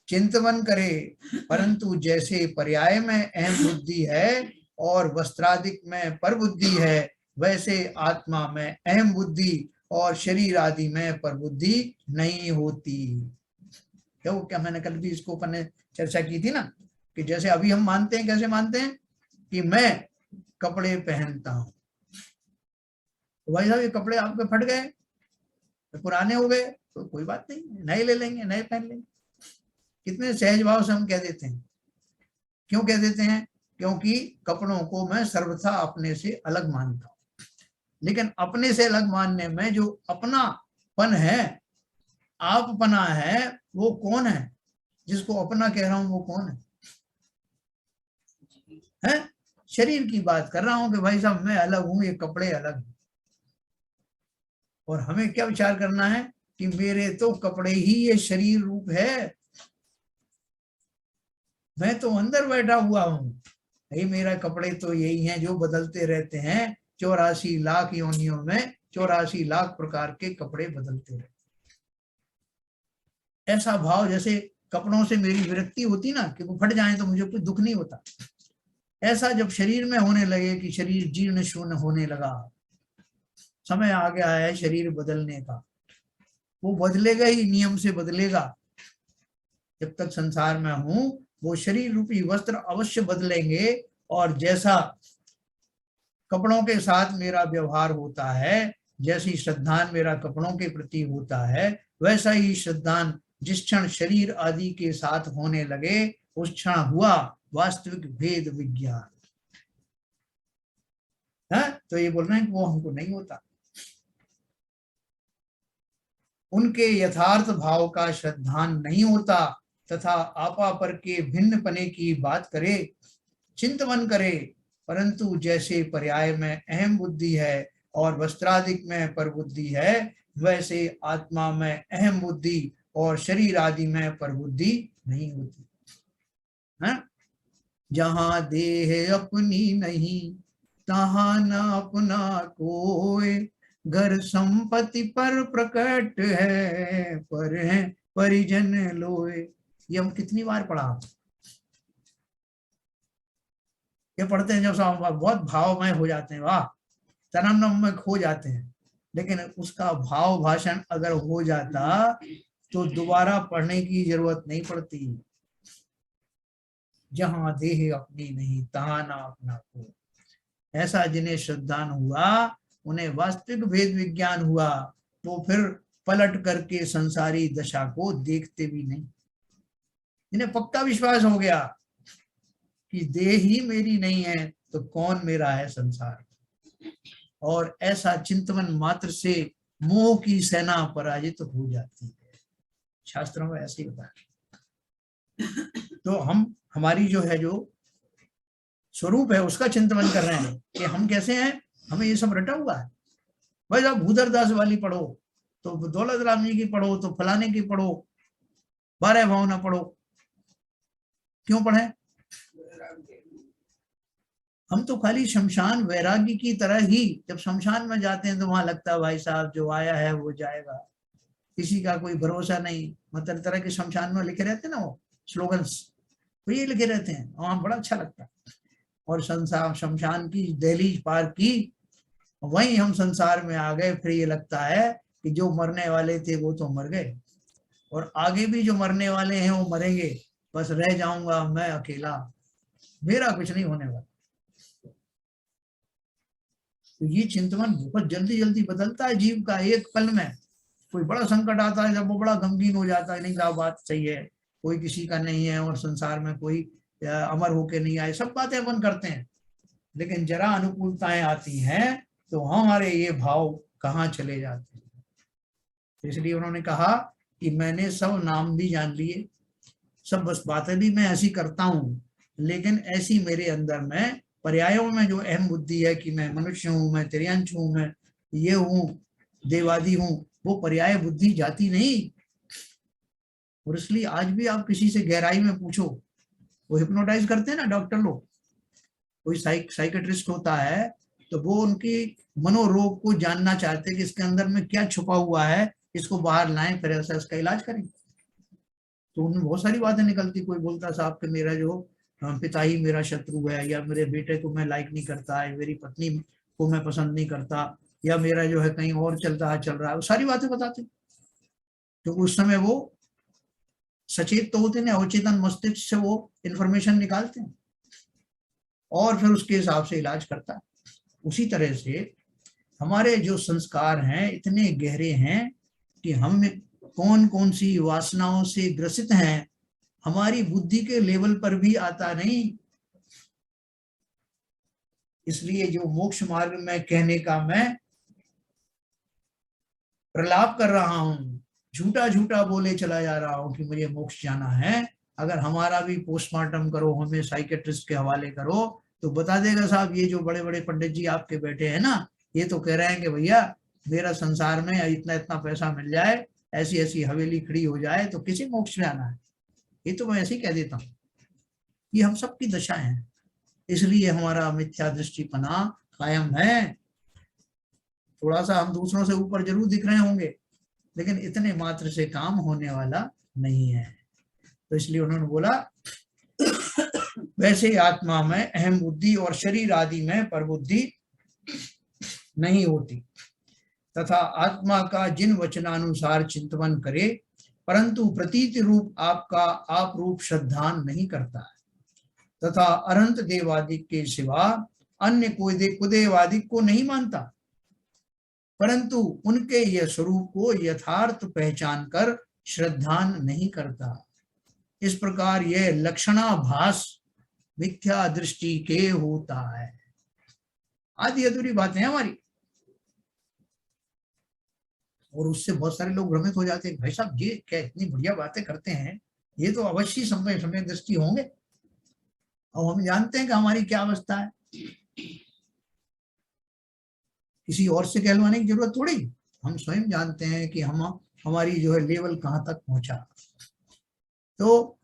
चिंतवन करे, परंतु जैसे पर्याय में अहम बुद्धि है और वस्त्रादिक में पर बुद्धि है, वैसे आत्मा में अहम बुद्धि और शरीर आदि में पर बुद्धि नहीं होती। क्या मैंने कल भी इसको अपन ने चर्चा की थी ना, कि जैसे अभी हम मानते हैं, कैसे मानते हैं कि मैं कपड़े पहनता हूं, तो भाई साहब ये कपड़े आपके फट गए, तो पुराने हो गए, तो कोई बात नहीं, नए ले लेंगे, नए पहन लेंगे। कितने सहज भाव से हम कह देते हैं। क्यों कह देते हैं? क्योंकि कपड़ों को मैं सर्वथा अपने से अलग मानता हूं। लेकिन अपने से अलग मानने में जो अपनापन है, आपपना है, वो कौन है? जिसको अपना कह रहा हूं वो कौन है? शरीर की बात कर रहा हूं कि भाई साहब मैं अलग हूं, ये कपड़े अलग हैं। और हमें क्या विचार करना है कि मेरे तो कपड़े ही ये शरीर रूप है, मैं तो अंदर बैठा हुआ हूं। भाई मेरा कपड़े तो यही हैं जो बदलते रहते हैं, 84 लाख योनियों में 84 लाख प्रकार के कपड़े बदलते रहते। ऐसा भाव जैसे कपड़ों से मेरी विरक्ति होती ना, कि वो फट जाए तो मुझे कोई दुख नहीं होता, ऐसा जब शरीर में होने लगे कि शरीर जीर्ण शून्य होने लगा, समय आ गया है शरीर बदलने का, वो बदलेगा ही, नियम से बदलेगा। जब तक संसार में हूं वो शरीर रूपी वस्त्र अवश्य बदलेंगे, और जैसा कपड़ों के साथ मेरा व्यवहार होता है, जैसी श्रद्धान मेरा कपड़ों के प्रति होता है, वैसा ही श्रद्धान जिस क्षण शरीर आदि के साथ होने लगे, उस क्षण हुआ वास्तविक भेद विज्ञान। तो ये बोल रहे हैं कि वो हमको नहीं होता। उनके यथार्थ भाव का श्रद्धान नहीं होता, तथा आपा पर के भिन्न पने की बात करे, चिंतवन करे, परंतु जैसे पर्याय में अहम बुद्धि है और वस्त्रादिक में पर बुद्धि है, वैसे आत्मा में अहम बुद्धि और शरीर आदि में पर बुद्धि नहीं होती है। जहां देह अपनी नहीं, तहां न अपना कोई, घर संपत्ति पर प्रकट है, पर है परिजन लोए। ये हम कितनी बार पढ़ा, ये पढ़ते हैं जब बहुत भावमय हो जाते हैं, वाह, तरन्नुम में खो जाते हैं। लेकिन उसका भाव भाषण अगर हो जाता तो दोबारा पढ़ने की जरूरत नहीं पड़ती। जहां देह अपनी नहीं, तहां ना अपना को, ऐसा जिन्हें श्रद्धान हुआ, उन्हें वास्तविक भेद विज्ञान हुआ, वो फिर पलट करके संसारी दशा को देखते भी नहीं। इन्हें पक्का विश्वास हो गया कि देह ही मेरी नहीं है तो कौन मेरा है संसार। और ऐसा चिंतन मात्र से मोह की सेना पराजित हो जाती है। शास्त्रों में ऐसे ही बताया। तो हम हमारी जो है, जो स्वरूप है, उसका चिंतन कर रहे हैं कि हम कैसे हैं। हमें ये सब रटा हुआ है। भाई आप भूदरदास वाली पढ़ो, तो दौलत राम जी की पढ़ो, तो फलाने की पढ़ो, 12 भावना पढ़ो। क्यों पढ़े? हम तो खाली शमशान वैरागी की तरह ही, जब शमशान में जाते हैं तो वहां लगता है भाई साहब जो आया है वो जाएगा, किसी का कोई भरोसा नहीं। मतलब तरह के शमशान में लिखे रहते हैं ना वो स्लोगन्स, तो ये लिखे रहते हैं, वहां बड़ा अच्छा लगता है। और संसार शमशान की दहलीज पार की, वहीं हम संसार में आ गए। फिर ये लगता है कि जो मरने वाले थे वो तो मर गए, और आगे भी जो मरने वाले हैं वो मरेंगे, बस रह जाऊंगा मैं अकेला, मेरा कुछ नहीं होने वाला। तो ये चिंतन बहुत जल्दी जल्दी बदलता है जीव का, एक पल में। कोई बड़ा संकट आता है जब वो बड़ा गमगीन हो जाता है, नहीं साहब बात सही है, कोई किसी का नहीं है और संसार में कोई अमर होके नहीं आए, सब बातें अपन करते हैं। लेकिन जरा अनुकूलताएं आती हैं तो हमारे ये भाव कहाँ चले जाते हैं। इसलिए उन्होंने कहा कि मैंने सब नाम भी जान लिए, सब बस बातें भी मैं ऐसी करता हूँ, लेकिन ऐसी मेरे अंदर में पर्यायों में जो अहम बुद्धि है कि मैं मनुष्य हूँ, मैं तिर्यंश हूँ, मैं ये हूँ, देवादी हूँ, वो पर्याय बुद्धि जाती नहीं। और इसलिए आज भी आप किसी से गहराई में पूछो, वो हिप्नोटाइज करते हैं ना डॉक्टर लोग, कोई साइकेट्रिस्ट होता है तो वो उनकी मनोरोग को जानना चाहते हैं कि इसके अंदर में क्या छुपा हुआ है, इसको बाहर लाएं, फिर ऐसा इसका इलाज करें। तो उनमें बहुत सारी बातें निकलती, कोई बोलता साहब कि मेरा जो पिता ही मेरा शत्रु है, या मेरे बेटे को मैं लाइक नहीं करता है, मेरी पत्नी को मैं पसंद नहीं करता, या मेरा जो है कहीं और चल रहा है, वो सारी बातें बताते। तो उस समय वो सचेत तो होते ना, अवचेतन मस्तिष्क से वो इंफॉर्मेशन निकालते हैं और फिर उसके हिसाब से इलाज करता है। उसी तरह से हमारे जो संस्कार हैं इतने गहरे हैं कि हम कौन कौन सी वासनाओं से ग्रसित हैं, हमारी बुद्धि के लेवल पर भी आता नहीं। इसलिए जो मोक्ष मार्ग में कहने का मैं प्रलाप कर रहा हूं, झूठा झूठा बोले चला जा रहा हूं कि मुझे मोक्ष जाना है, अगर हमारा भी पोस्टमार्टम करो, हमें साइकेट्रिस्ट के हवाले करो, तो बता देगा साहब ये जो बड़े बड़े पंडित जी आपके बैठे हैं ना, ये तो कह रहे हैं कि भैया मेरा संसार में इतना इतना पैसा मिल जाए, ऐसी ऐसी हवेली खड़ी हो जाए, तो किसी मोक्ष में आना है। ये तो मैं ऐसे ही कह देता हूँ, ये हम सबकी दशा है, इसलिए हमारा मिथ्या दृष्टिपना कायम है। थोड़ा सा हम दूसरों से ऊपर जरूर दिख रहे होंगे, लेकिन इतने मात्र से काम होने वाला नहीं है। तो इसलिए उन्होंने बोला वैसे आत्मा में अहम बुद्धि और शरीर आदि में परबुद्धि नहीं होती, तथा आत्मा का जिन वचनानुसार चिंतन करे, परंतु प्रतीति रूप आपका आप रूप श्रद्धान नहीं करता है, तथा अनंत देवादिक के सिवा अन्य कोई कुदेवादिक को नहीं मानता, परंतु उनके यह स्वरूप को यथार्थ पहचान कर श्रद्धान नहीं करता। इस प्रकार यह लक्षणाभास मिथ्या दृष्टि के होता है। आधी अधूरी बातें हैं हमारी, और उससे बहुत सारे लोग भ्रमित हो जाते हैं, भाई साहब ये क्या इतनी बढ़िया बातें करते हैं, ये तो अवश्य समय समय दृष्टि होंगे। और हम जानते हैं कि हमारी क्या अवस्था है, किसी और से कहलवाने की जरूरत थोड़ी, हम स्वयं जानते हैं कि हम हमारी जो है लेवल कहाँ तक पहुंचा। तो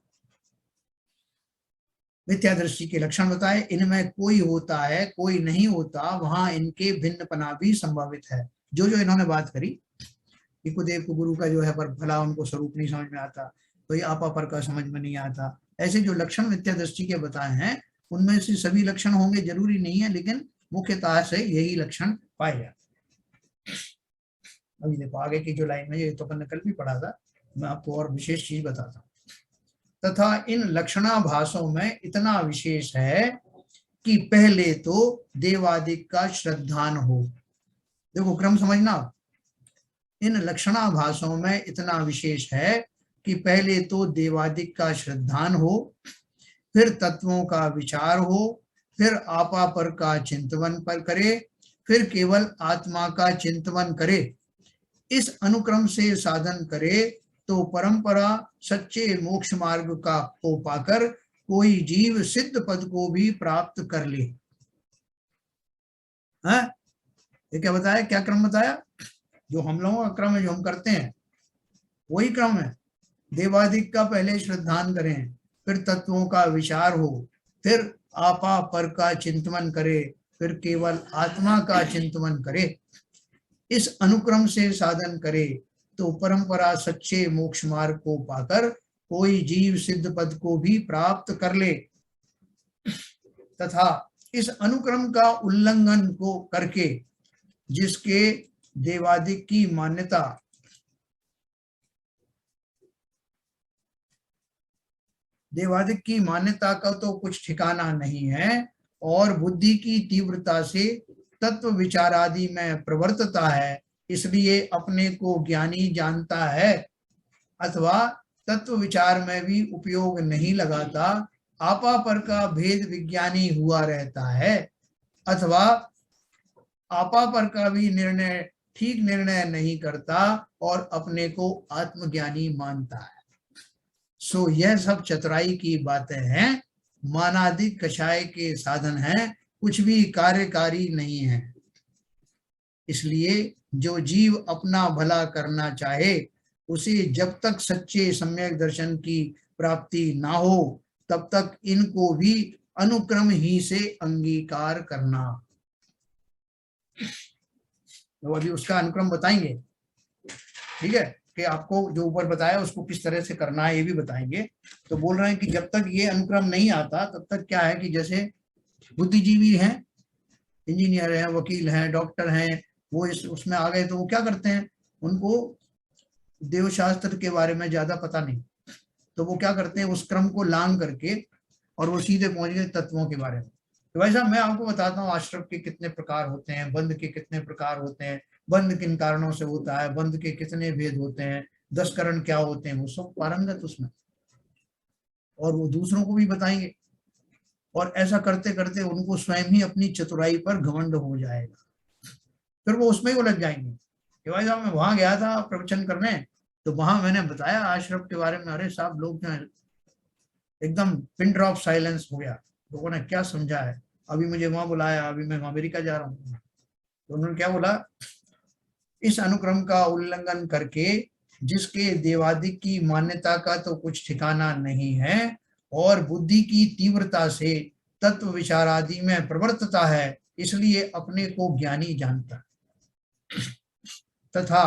मिथ्या दृष्टि के लक्षण बताए, इनमें कोई होता है कोई नहीं होता, वहां इनके भिन्नपना भी संभावित है। जो जो इन्होंने बात करी कि कुदेव को गुरु का जो है पर भला उनको स्वरूप नहीं समझ में आता, तो ये आपा पर का समझ में नहीं आता, ऐसे जो लक्षण मिथ्या दृष्टि के बताए हैं उनमें से सभी लक्षण होंगे जरूरी नहीं है, लेकिन मुख्यतः से यही लक्षण पाए जाते। अभी देखो आगे की जो लाइन में, ये तो अपन ने कल भी पढ़ा था, मैं आपको और विशेष चीज बताता हूँ। तथा इन लक्षणाभासों में इतना विशेष है कि पहले तो देवादिक का श्रद्धान हो। देखो क्रम समझना, इन लक्षणाभासों में इतना विशेष है कि पहले तो देवादिक का श्रद्धान हो, फिर तत्वों का विचार हो, फिर आपा पर का चिंतन पर करे, फिर केवल आत्मा का चिंतन करे। इस अनुक्रम से साधन करे तो परंपरा सच्चे मोक्ष मार्ग का को पाकर कोई जीव सिद्ध पद को भी प्राप्त कर ले। है ये क्या बताया, क्या क्रम बताया, जो हम लोगों का क्रम है, जो हम करते हैं वही क्रम है। देवादिक का पहले श्रद्धान करें, फिर तत्वों का विचार हो, फिर आपा पर का चिंतन करे, फिर केवल आत्मा का चिंतन करे। इस अनुक्रम से साधन करे तो परंपरा सच्चे मोक्ष मार्ग को पाकर कोई जीव सिद्ध पद को भी प्राप्त कर ले, तथा इस अनुक्रम का उल्लंघन को करके जिसके देवादिक की मान्यता देवादिक की मान्यता का तो कुछ ठिकाना नहीं है, और बुद्धि की तीव्रता से तत्व विचार आदि में प्रवर्तता है, इसलिए अपने को ज्ञानी जानता है, अथवा तत्व विचार में भी उपयोग नहीं लगाता, आपा पर का भेद विज्ञानी हुआ रहता है, अथवा आपा पर का भी ठीक निर्णय नहीं करता और अपने को आत्मज्ञानी मानता है। सो यह सब चतुराई की बातें हैं, मानादिक कषाय के साधन हैं, कुछ भी कार्यकारी नहीं है। इसलिए जो जीव अपना भला करना चाहे, उसे जब तक सच्चे सम्यक दर्शन की प्राप्ति ना हो, तब तक इनको भी अनुक्रम ही से अंगीकार करना। तो अभी उसका अनुक्रम बताएंगे, ठीक है, कि आपको जो ऊपर बताया उसको किस तरह से करना है ये भी बताएंगे। तो बोल रहे हैं कि जब तक ये अनुक्रम नहीं आता तब तक क्या है कि जैसे बुद्धिजीवी हैं, इंजीनियर हैं, वकील हैं, डॉक्टर हैं, वो इस उसमें आ गए तो वो क्या करते हैं, उनको देवशास्त्र के बारे में ज्यादा पता नहीं, तो वो क्या करते हैं, उस क्रम को लांग करके और वो सीधे पहुंच गए तत्वों के बारे में। तो भाई साहब मैं आपको बताता हूँ आश्रम के कितने प्रकार होते हैं, बंध के कितने प्रकार होते हैं, बंध किन कारणों से होता है, बंध के कितने भेद होते हैं, 10 करण क्या होते हैं, वो सब पारंगत उसमें, और वो दूसरों को भी बताएंगे। और ऐसा करते करते उनको स्वयं ही अपनी चतुराई पर घमंड हो जाएगा, फिर वो उसमें ही उलझ जाएंगे कि भाई साहब मैं वहां गया था प्रवचन करने, तो वहां मैंने बताया आश्रम के बारे में, अरे साहब लोग जो है एकदम पिन ड्रॉप साइलेंस हो गया, लोगों ने क्या समझा है, अभी मुझे वहां बुलाया, अभी मैं अमेरिका जा रहा हूँ, तो उन्होंने क्या बोला, इस अनुक्रम का उल्लंघन करके जिसके देवादिक की मान्यता का तो कुछ ठिकाना नहीं है और बुद्धि की तीव्रता से तत्व विचार आदि में प्रवृत्तता है, इसलिए अपने को ज्ञानी जानता तथा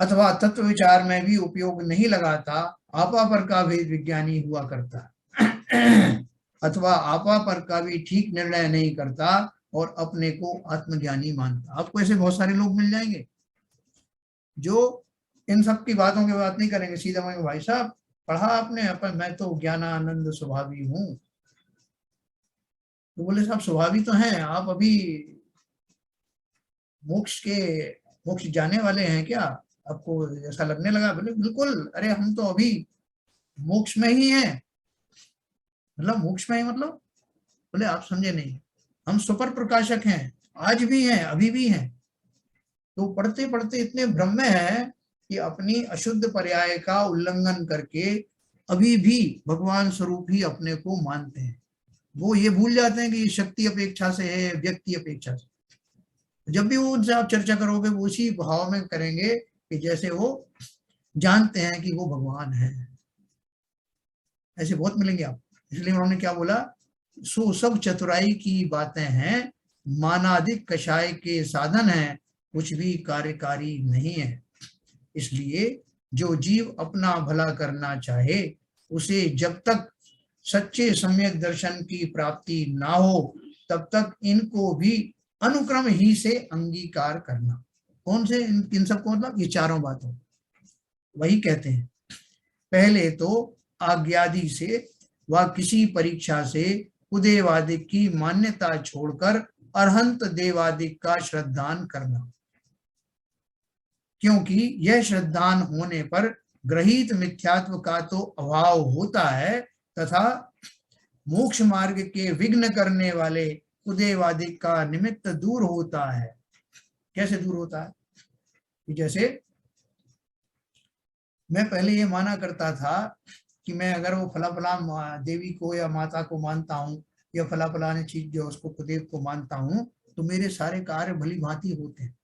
अथवा तत्व विचार में भी उपयोग नहीं लगाता, आपा पर का भी विज्ञानी हुआ करता अथवा आपा पर का भी ठीक निर्णय नहीं करता और अपने को आत्मज्ञानी मानता। आपको ऐसे बहुत सारे लोग मिल जाएंगे जो इन सब की बातों की बात नहीं करेंगे, सीधा मैं भाई साहब पढ़ा आपने, अपन मैं तो ज्ञानानंद स्वभावी हूँ। तो बोले साहब स्वभावी तो हैं, आप अभी मोक्ष जाने वाले हैं क्या, आपको ऐसा लगने लगा? बोले बिल्कुल, अरे हम तो अभी मोक्ष में ही हैं। मतलब मोक्ष में ही मतलब? बोले आप समझे नहीं, हम सुपर प्रकाशक हैं, आज भी हैं, अभी भी हैं। तो पढ़ते पढ़ते इतने भ्रम में है कि अपनी अशुद्ध पर्याय का उल्लंघन करके अभी भी भगवान स्वरूप ही अपने को मानते हैं। वो ये भूल जाते हैं कि ये शक्ति अपेक्षा से है, व्यक्ति अपेक्षा से। जब भी वो उनसे आप चर्चा करोगे वो उसी भाव में करेंगे कि जैसे वो जानते हैं कि वो भगवान है। ऐसे बहुत मिलेंगे आप। इसलिए उन्होंने क्या बोला, सो सब चतुराई की बातें हैं, मानादिक कषाय के साधन हैं, कुछ भी कार्यकारी नहीं है। इसलिए जो जीव अपना भला करना चाहे, उसे जब तक सच्चे सम्यक दर्शन की प्राप्ति ना हो, तब तक इनको भी अनुक्रम ही से अंगीकार करना। कौन से इन सबको? मतलब ये चारों बातों वही कहते हैं। पहले तो आज्ञादि से व किसी परीक्षा से कुदेवादिक की मान्यता छोड़कर अरहंत देवादिक का श्रद्धान करना, क्योंकि यह श्रद्धान होने पर ग्रहित मिथ्यात्व का तो अभाव होता है तथा मोक्ष मार्ग के विघ्न करने वाले कुदेवादिक का निमित्त दूर होता है। कैसे दूर होता है? जैसे मैं पहले ये माना करता था कि मैं अगर वो फला फला देवी को या माता को मानता हूँ या फला फलाने चीज जो उसको कुदेव को मानता हूँ, तो मेरे सारे कार्य भली भांति होते हैं,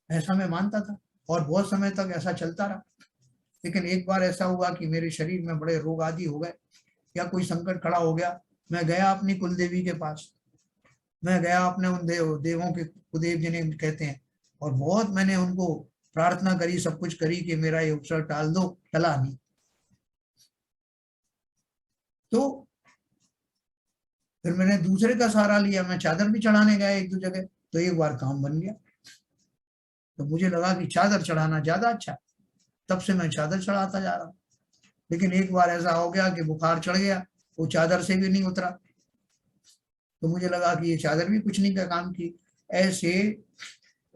ऐसा मैं मानता था और बहुत समय तक ऐसा चलता रहा। लेकिन एक बार ऐसा हुआ कि मेरे शरीर में बड़े रोग आदि हो गए या कोई संकट खड़ा हो गया। मैं गया अपनी कुलदेवी के पास, मैं गया अपने उन देवों के, कुदेव जिन्हें कहते हैं, और बहुत मैंने उनको प्रार्थना करी, सब कुछ करी कि मेरा ये उपसर टाल दो, टला नहीं। तो फिर मैंने दूसरे का सहारा लिया, मैं चादर भी चढ़ाने गया एक दो जगह, तो एक बार काम बन गया। तो मुझे लगा कि चादर चढ़ाना ज्यादा अच्छा, तब से मैं चादर चढ़ाता जा रहा हूँ। लेकिन एक बार ऐसा हो गया कि बुखार चढ़ गया, वो चादर से भी नहीं उतरा, तो मुझे लगा कि ये चादर भी कुछ नहीं का काम की। ऐसे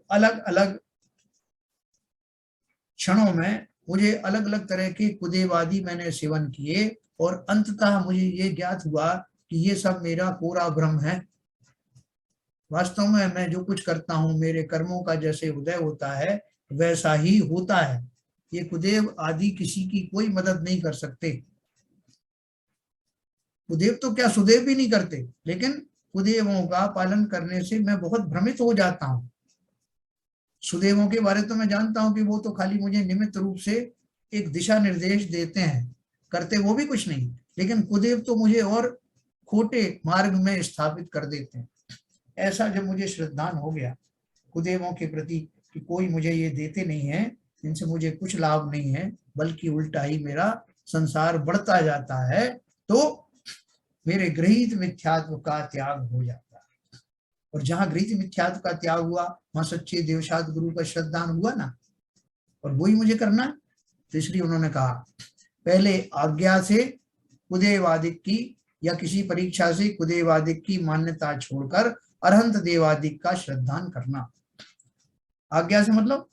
अलग अलग क्षणों में मुझे अलग अलग तरह के कुदेवादी मैंने सेवन किए और अंततः मुझे ये ज्ञात हुआ कि ये सब मेरा पूरा भ्रम है। वास्तव में मैं जो कुछ करता हूँ मेरे कर्मों का जैसे उदय होता है वैसा ही होता है। ये कुदेव आदि किसी की कोई मदद नहीं कर सकते। कुदेव तो क्या सुदेव भी नहीं करते, लेकिन कुदेवों का पालन करने से मैं बहुत भ्रमित हो जाता हूँ। सुदेवों के बारे तो मैं जानता हूँ कि वो तो खाली मुझे निमित्त रूप से एक दिशा निर्देश देते हैं, करते वो भी कुछ नहीं, लेकिन कुदेव तो मुझे और खोटे मार्ग में स्थापित कर देते हैं। ऐसा जब मुझे श्रद्धान हो गया कुदेवों के प्रति कि कोई मुझे ये देते नहीं है, इनसे मुझे कुछ लाभ नहीं है, बल्कि उल्टा ही मेरा संसार बढ़ता जाता है, तो मेरे गृहीत मिथ्यात्व का त्याग हो जाता है। और जहां गृहीत मिथ्यात्व का त्याग हुआ वहां सच्चे देवशाद गुरु का श्रद्धान हुआ ना, और वही मुझे करना। तो इसलिए उन्होंने कहा पहले आज्ञा से कुदेवादिक की या किसी परीक्षा से कुदेवादिक की मान्यता छोड़कर अरहंत देवादिक का श्रद्धान करना। आज्ञा से मतलब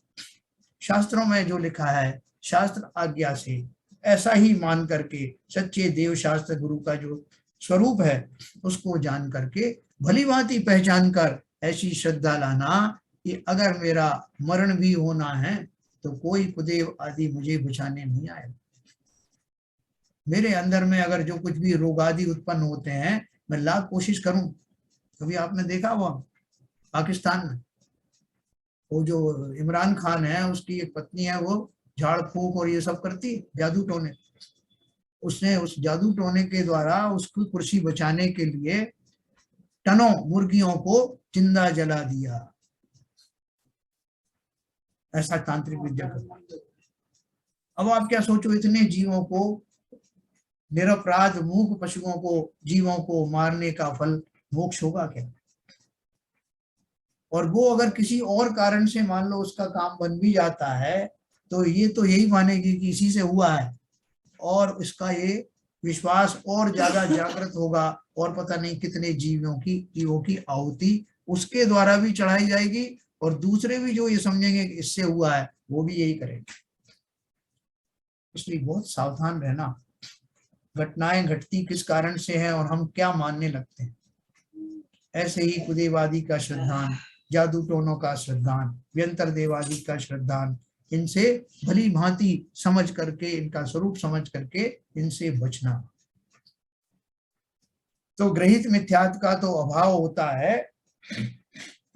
शास्त्रों में जो लिखा है, शास्त्र आज्ञा से ऐसा ही मान करके सच्चे देव शास्त्र गुरु का जो स्वरूप है उसको जान करके भली भांति पहचान कर ऐसी श्रद्धा लाना कि अगर मेरा मरण भी होना है तो कोई कुदेव आदि मुझे बचाने नहीं आए। मेरे अंदर में अगर जो कुछ भी रोग आदि उत्पन्न होते हैं मैं लाख कोशिश करूं। कभी आपने देखा वो पाकिस्तान में वो जो इमरान खान है उसकी एक पत्नी है, वो झाड़ फूक और ये सब करती जादू टोने। उसने उस जादू टोने के द्वारा उसकी कुर्सी बचाने के लिए टनों मुर्गियों को जिंदा जला दिया। ऐसा तांत्रिक विद्या करता। अब आप क्या सोचो, इतने जीवों को, निरपराध मूक पशुओं को, जीवों को मारने का फल मोक्ष होगा क्या? और वो अगर किसी और कारण से मान लो उसका काम बन भी जाता है तो ये तो यही मानेगी कि इसी से हुआ है, और इसका ये विश्वास और ज्यादा जागृत होगा और पता नहीं कितने जीवों की आहुति उसके द्वारा भी चढ़ाई जाएगी, और दूसरे भी जो ये समझेंगे कि इससे हुआ है वो भी यही करेंगे। इसलिए बहुत सावधान रहना, घटनाएं घटती किस कारण से हैं और हम क्या मानने लगते हैं। ऐसे ही कुदेवादी का श्रद्धान, जादू टोनों का श्रद्धान, व्यंतर देवादी का श्रद्धान, इनसे भली भांति समझ करके, इनका स्वरूप समझ करके इनसे बचना। तो गृहीत मिथ्यात्व का तो अभाव होता है,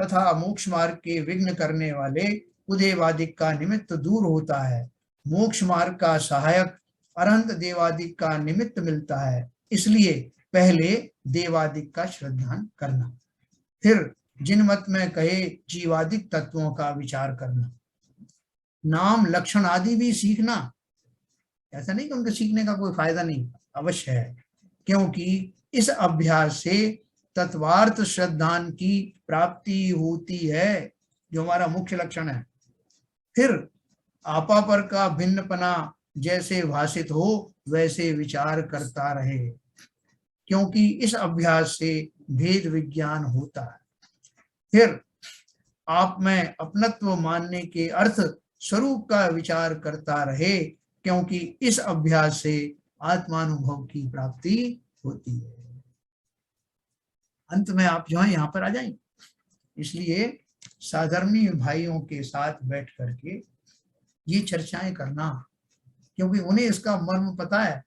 तथा मोक्ष मार्ग के विघ्न करने वाले कुदेवादिक का निमित्त दूर होता है। मोक्ष मार्ग का सहायक अनंत देवादिक का निमित्त मिलता है। इसलिए पहले देवादिक का श्रद्धान करना, फिर जिन मत में कहे जीवादिक तत्वों का विचार करना। नाम लक्षण आदि भी सीखना, ऐसा नहीं कि उनके सीखने का कोई फायदा नहीं, अवश्य है, क्योंकि इस अभ्यास से तत्वार्थ श्रद्धान की प्राप्ति होती है, जो हमारा मुख्य लक्षण है। फिर आपा पर का भिन्नपना जैसे भाषित हो वैसे विचार करता रहे, क्योंकि इस अभ्यास से भेद विज्ञान होता है। फिर आप में अपनत्व मानने के अर्थ स्वरूप का विचार करता रहे, क्योंकि इस अभ्यास से आत्मानुभव की प्राप्ति होती है। अंत में आप जो है यहाँ पर आ जाएं। इसलिए साधर्मी भाइयों के साथ बैठ करके ये चर्चाएं करना, क्योंकि उन्हें इसका मर्म पता है।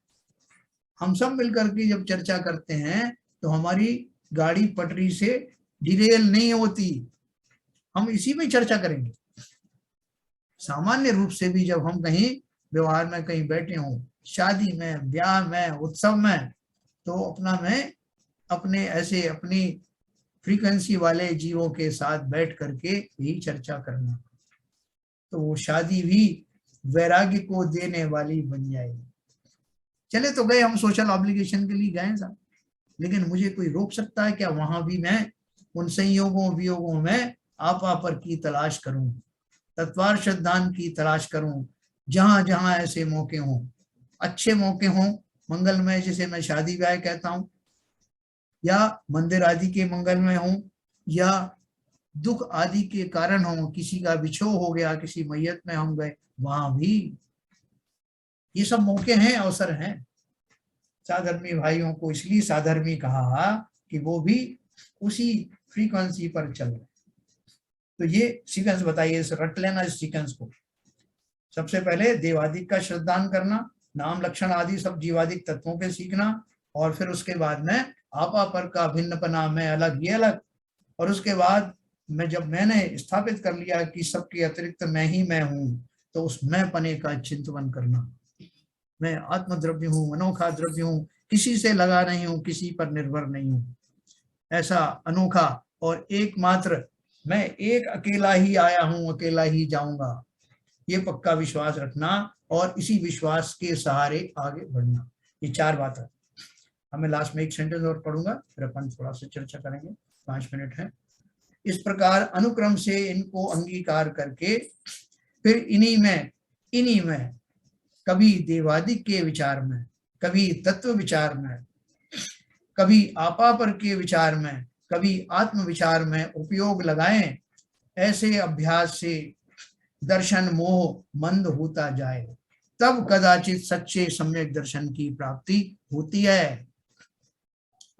हम सब मिलकर के जब चर्चा करते हैं तो हमारी गाड़ी पटरी से डिरेल नहीं होती, हम इसी में चर्चा करेंगे। सामान्य रूप से भी जब हम कहीं व्यवहार में कहीं बैठे हों, शादी में, ब्याह में, उत्सव में, तो अपना में अपने ऐसे अपनी फ्रीक्वेंसी वाले जीवों के साथ बैठ करके यही चर्चा करना, तो वो शादी भी वैराग्य को देने वाली बन जाएगी। चले तो गए हम सोशल ऑब्लिगेशन के लिए गए साहब, लेकिन मुझे कोई रोक सकता है क्या? वहां भी मैं उन संयोगों वियोगों में आपा पर की तलाश करूं, तत्वार श्रद्धान की तलाश करूं, जहां जहां ऐसे मौके हों, अच्छे मौके हों, मंगलमय, जिसे मैं शादी ब्याह कहता हूं, या मंदिर आदि के मंगलमय हों, या दुख आदि के कारण हो, किसी का विछोह हो गया, किसी मैयत में हम गए, वहां भी ये सब मौके हैं, अवसर हैं। साधर्मी भाइयों को इसलिए साधर्मी कहा कि वो भी उसी फ्रीक्वेंसी पर चल रहे। तो ये सीक्वेंस बताइए, इस रट लेना इस सीक्वेंस को। सबसे पहले देवादिक का श्रद्धान करना, नाम लक्षण आदि सब जीवादिक तत्वों के सीखना, और फिर उसके बाद में आपा पर का भिन्नपना, मैं अलग ये अलग, और उसके बाद मैं जब मैंने स्थापित कर लिया कि सबके अतिरिक्त मैं ही मैं हूं, तो उस मैं पने का चिंतन करना। मैं आत्मद्रव्य हूँ, अनोखा द्रव्य हूँ, किसी से लगा नहीं हूँ, किसी पर निर्भर नहीं हूँ, ऐसा अनोखा और एकमात्र मैं एक अकेला ही आया हूँ, अकेला ही जाऊंगा, ये पक्का विश्वास रखना और इसी विश्वास के सहारे आगे बढ़ना। ये 4 बात है। हमें लास्ट में एक सेंटेंस और पढ़ूंगा, फिर अपन थोड़ा सा चर्चा करेंगे, 5 मिनट है। इस प्रकार अनुक्रम से इनको अंगीकार करके फिर इन्हीं में कभी देवादिक के विचार में, कभी तत्व विचार में, कभी आपापर के विचार में, कभी आत्म विचार में उपयोग लगाएं। ऐसे अभ्यास से दर्शन मोह मंद होता जाए, तब कदाचित सच्चे सम्यक दर्शन की प्राप्ति होती है।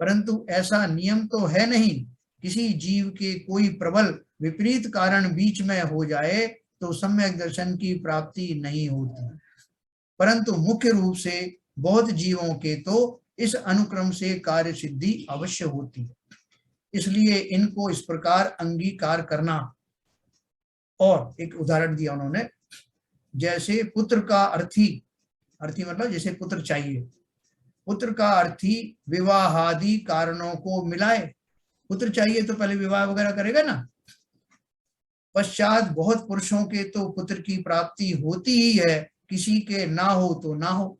परंतु ऐसा नियम तो है नहीं, किसी जीव के कोई प्रबल विपरीत कारण बीच में हो जाए तो सम्यक दर्शन की प्राप्ति नहीं होती। परंतु मुख्य रूप से बहुत जीवों के तो इस अनुक्रम से कार्य सिद्धि अवश्य होती है। इसलिए इनको इस प्रकार अंगीकार करना। और एक उदाहरण दिया उन्होंने, जैसे पुत्र का अर्थी, अर्थी मतलब जैसे पुत्र चाहिए, पुत्र का अर्थी विवाहादि कारणों को मिलाए। पुत्र चाहिए तो पहले विवाह वगैरह करेगा ना, पश्चात बहुत पुरुषों के तो पुत्र की प्राप्ति होती ही है, किसी के ना हो तो ना हो।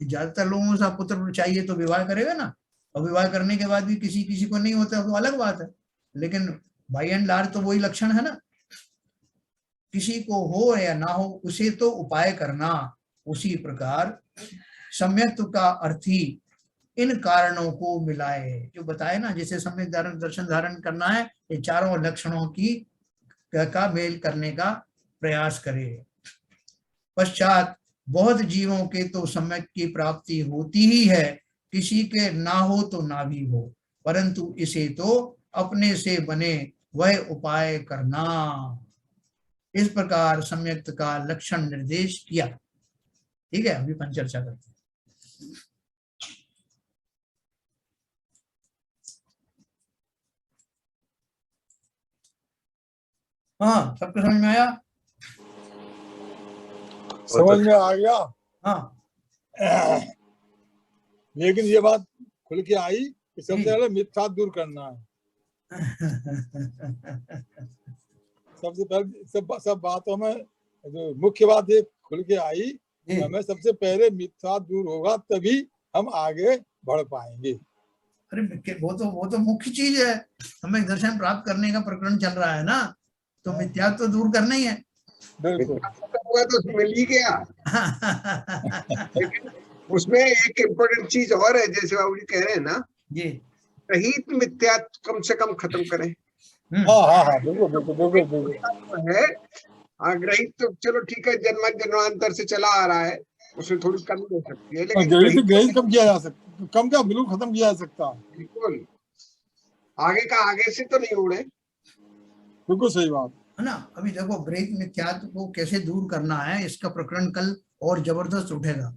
ज्यादातर लोगों से पुत्र चाहिए तो विवाह करेगा ना, और विवाह करने के बाद भी किसी किसी को नहीं होता तो अलग बात है, लेकिन बाई एंड लार्ज तो वही लक्षण है ना, किसी को हो या ना हो उसे तो उपाय करना। उसी प्रकार सम्यक्त्व का अर्थी इन कारणों को मिलाए, जो बताए ना, जैसे सम्यक दर्शन धारण करना है, ये चारों लक्षणों की का मेल करने का प्रयास करे। पश्चात बहुत जीवों के तो सम्यक की प्राप्ति होती ही है, किसी के ना हो तो ना भी हो, परंतु इसे तो अपने से बने वह उपाय करना। इस प्रकार सम्यक्त का लक्षण निर्देश किया। ठीक है, अभी अपन चर्चा करते हैं। हाँ, सबको समझ में आया? समझ में आ गया। हाँ, लेकिन ये बात खुल के आई कि सबसे पहले मिथ्या दूर करना है। सबसे पहले सब बातों में जो मुख्य बात है खुल के आई, हमें सबसे पहले मिथ्या दूर होगा तभी हम आगे बढ़ पाएंगे। अरे वो तो मुख्य चीज है, हमें दर्शन प्राप्त करने का प्रकरण चल रहा है ना, तो मिथ्या तो दूर करना ही है। बिल्कुल, तो मिल ही गया। उसमें एक इम्पोर्टेंट चीज और है, जैसे बाबू जी कह रहे हैं ना, जी, रहित मिथ्या कम से कम खत्म करें। हाँ, बिल्कुल है ग्रहित तो चलो ठीक है, जन्मांतर से चला आ रहा है, उसमें थोड़ी कमी हो सकती है, लेकिन ग्रहित कम किया जा सकता, कम क्या बिल्कुल खत्म किया जा सकता। बिल्कुल आगे का आगे से तो नहीं उड़े। बिल्कुल सही बात है ना। अभी देखो, ग्रहित मिथ्यात्व को कैसे दूर करना है, इसका प्रकरण कल और जबरदस्त उठेगा।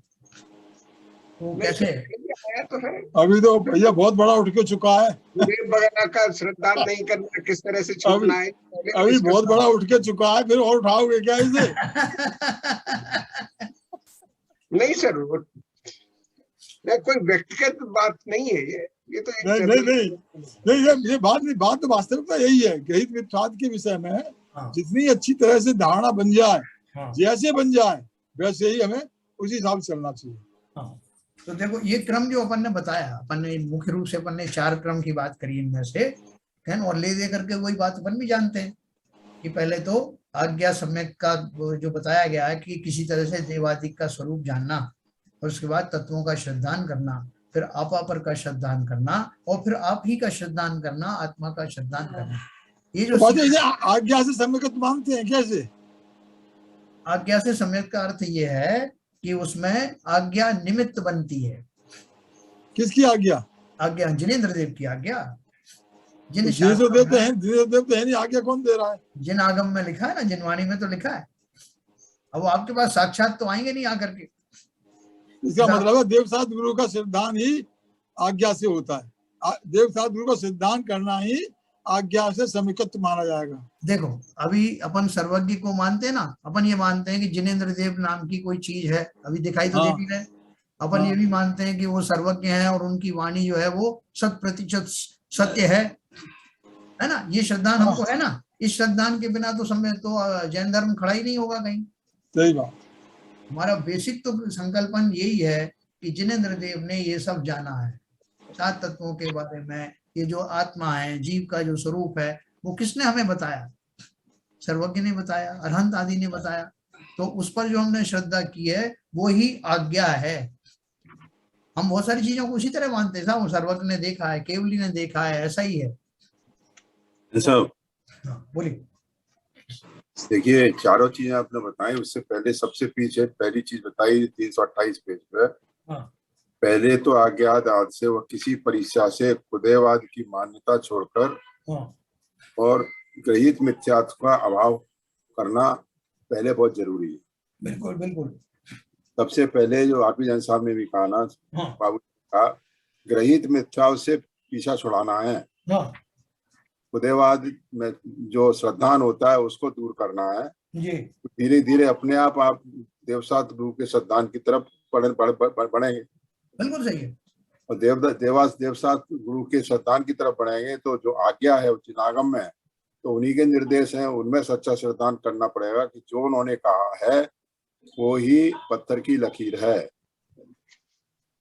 तो कैसे आया तो है, अभी तो भैया बहुत बड़ा उठ के चुका है। वगैरह का श्रद्धान नहीं करना, किस तरह से छोड़ना है, अभी बहुत बड़ा उठ के चुका है, फिर और उठाओगे क्या इसे? नहीं सर, कोई व्यक्तिगत बात नहीं है ये तो नहीं, ये बात तो वास्तविकता यही है। ग्रहित मिथ्यात्व के विषय में जितनी अच्छी तरह से धारणा बन जाए, जैसे बन जाए वैसे ही हमें उसी हिसाब से चलना चाहिए। तो देखो, ये क्रम जो अपन ने बताया, अपन ने मुख्य रूप से अपन ने 4 क्रम की बात करी इनमें से, है, और ले दे करके वही बात अपन भी जानते हैं कि पहले तो आज्ञा सम्यक का जो बताया गया है कि किसी तरह से देवादिक का स्वरूप जानना, और उसके बाद तत्वों का श्रद्धान करना, फिर आपा पर का श्रद्धान करना, और फिर आप ही का श्रद्धान करना, आत्मा का श्रद्धान करना। ये जो आज्ञा से सम्यक मानते हैं कैसे? आज्ञा से सम्यक का अर्थ ये है कि उसमें आज्ञा निमित्त बनती है। किसकी आज्ञा? आज्ञा जिनेंद्र देव की आज्ञा। जिन देवते हैं नहीं, आज्ञा कौन दे रहा है? जिन आगम में लिखा है ना, जिनवाणी में तो लिखा है। अब वो आपके पास साक्षात तो आएंगे नहीं आकर के। इसका मतलब है देवसात गुरु का सिद्धांत ही आज्ञा से होता है। देवसात गुरु का सिद्धांत करना ही आज्ञा से समीकत माना जाएगा। देखो अभी अपन सर्वज्ञ को मानते हैं ना, अपन ये मानते हैं कि जिनेंद्र देव नाम की कोई चीज है, अभी दिखाई तो देती है। अपन ये भी मानते हैं कि वो सर्वज्ञ है और उनकी वाणी जो है वो 100% सत्य है ना। ये श्रद्धान हमको है ना। इस श्रद्धान के बिना तो समय तो जैन धर्म खड़ा ही नहीं होगा कहीं। सही बात। हमारा बेसिक तो संकल्पन यही है कि जिनेंद्र देव ने ये सब जाना है 7 तत्वों के बारे में। ये जो आत्मा है, जीव का जो स्वरूप है, वो किसने हमें बताया? सर्वज्ञ ने बताया, अरहंत आदि ने बताया। तो उस पर जो हमने श्रद्धा की है वो ही आज्ञा है। हम बहुत सारी चीजों को उसी तरह मानते हैं। साहब सर्वज्ञ ने देखा है, केवली ने देखा है, ऐसा ही है। बोलिए। देखिए चारों चीजें आपने बताई, उससे पहले सबसे पीछे पहली चीज बताई 328 पेज पे। पहले तो आज्ञावाद से वह किसी परीक्षा से खुदेवाद की मान्यता छोड़कर और ग्रहित मिथ्यात्व का अभाव करना पहले बहुत जरूरी है। बिल्कुल बिल्कुल। सबसे पहले जो आरपी जैन साहब ने भी कहा ना, बाबू का ग्रहित मिथ्या से पीछा छुड़ाना है। खुदेवाद में जो श्रद्धान होता है उसको दूर करना है। धीरे धीरे अपने आप देवसात गुरु के श्रद्धान की तरफ बढ़ेंगे। बिल्कुल सही है। और देवसात गुरु के श्रद्धान की तरफ बढ़ेंगे तो जो आज्ञा है जिनागम में, तो उन्हीं के निर्देश हैं, उनमें सच्चा श्रद्धान करना पड़ेगा कि जो उन्होंने कहा है वो ही पत्थर की लकीर है,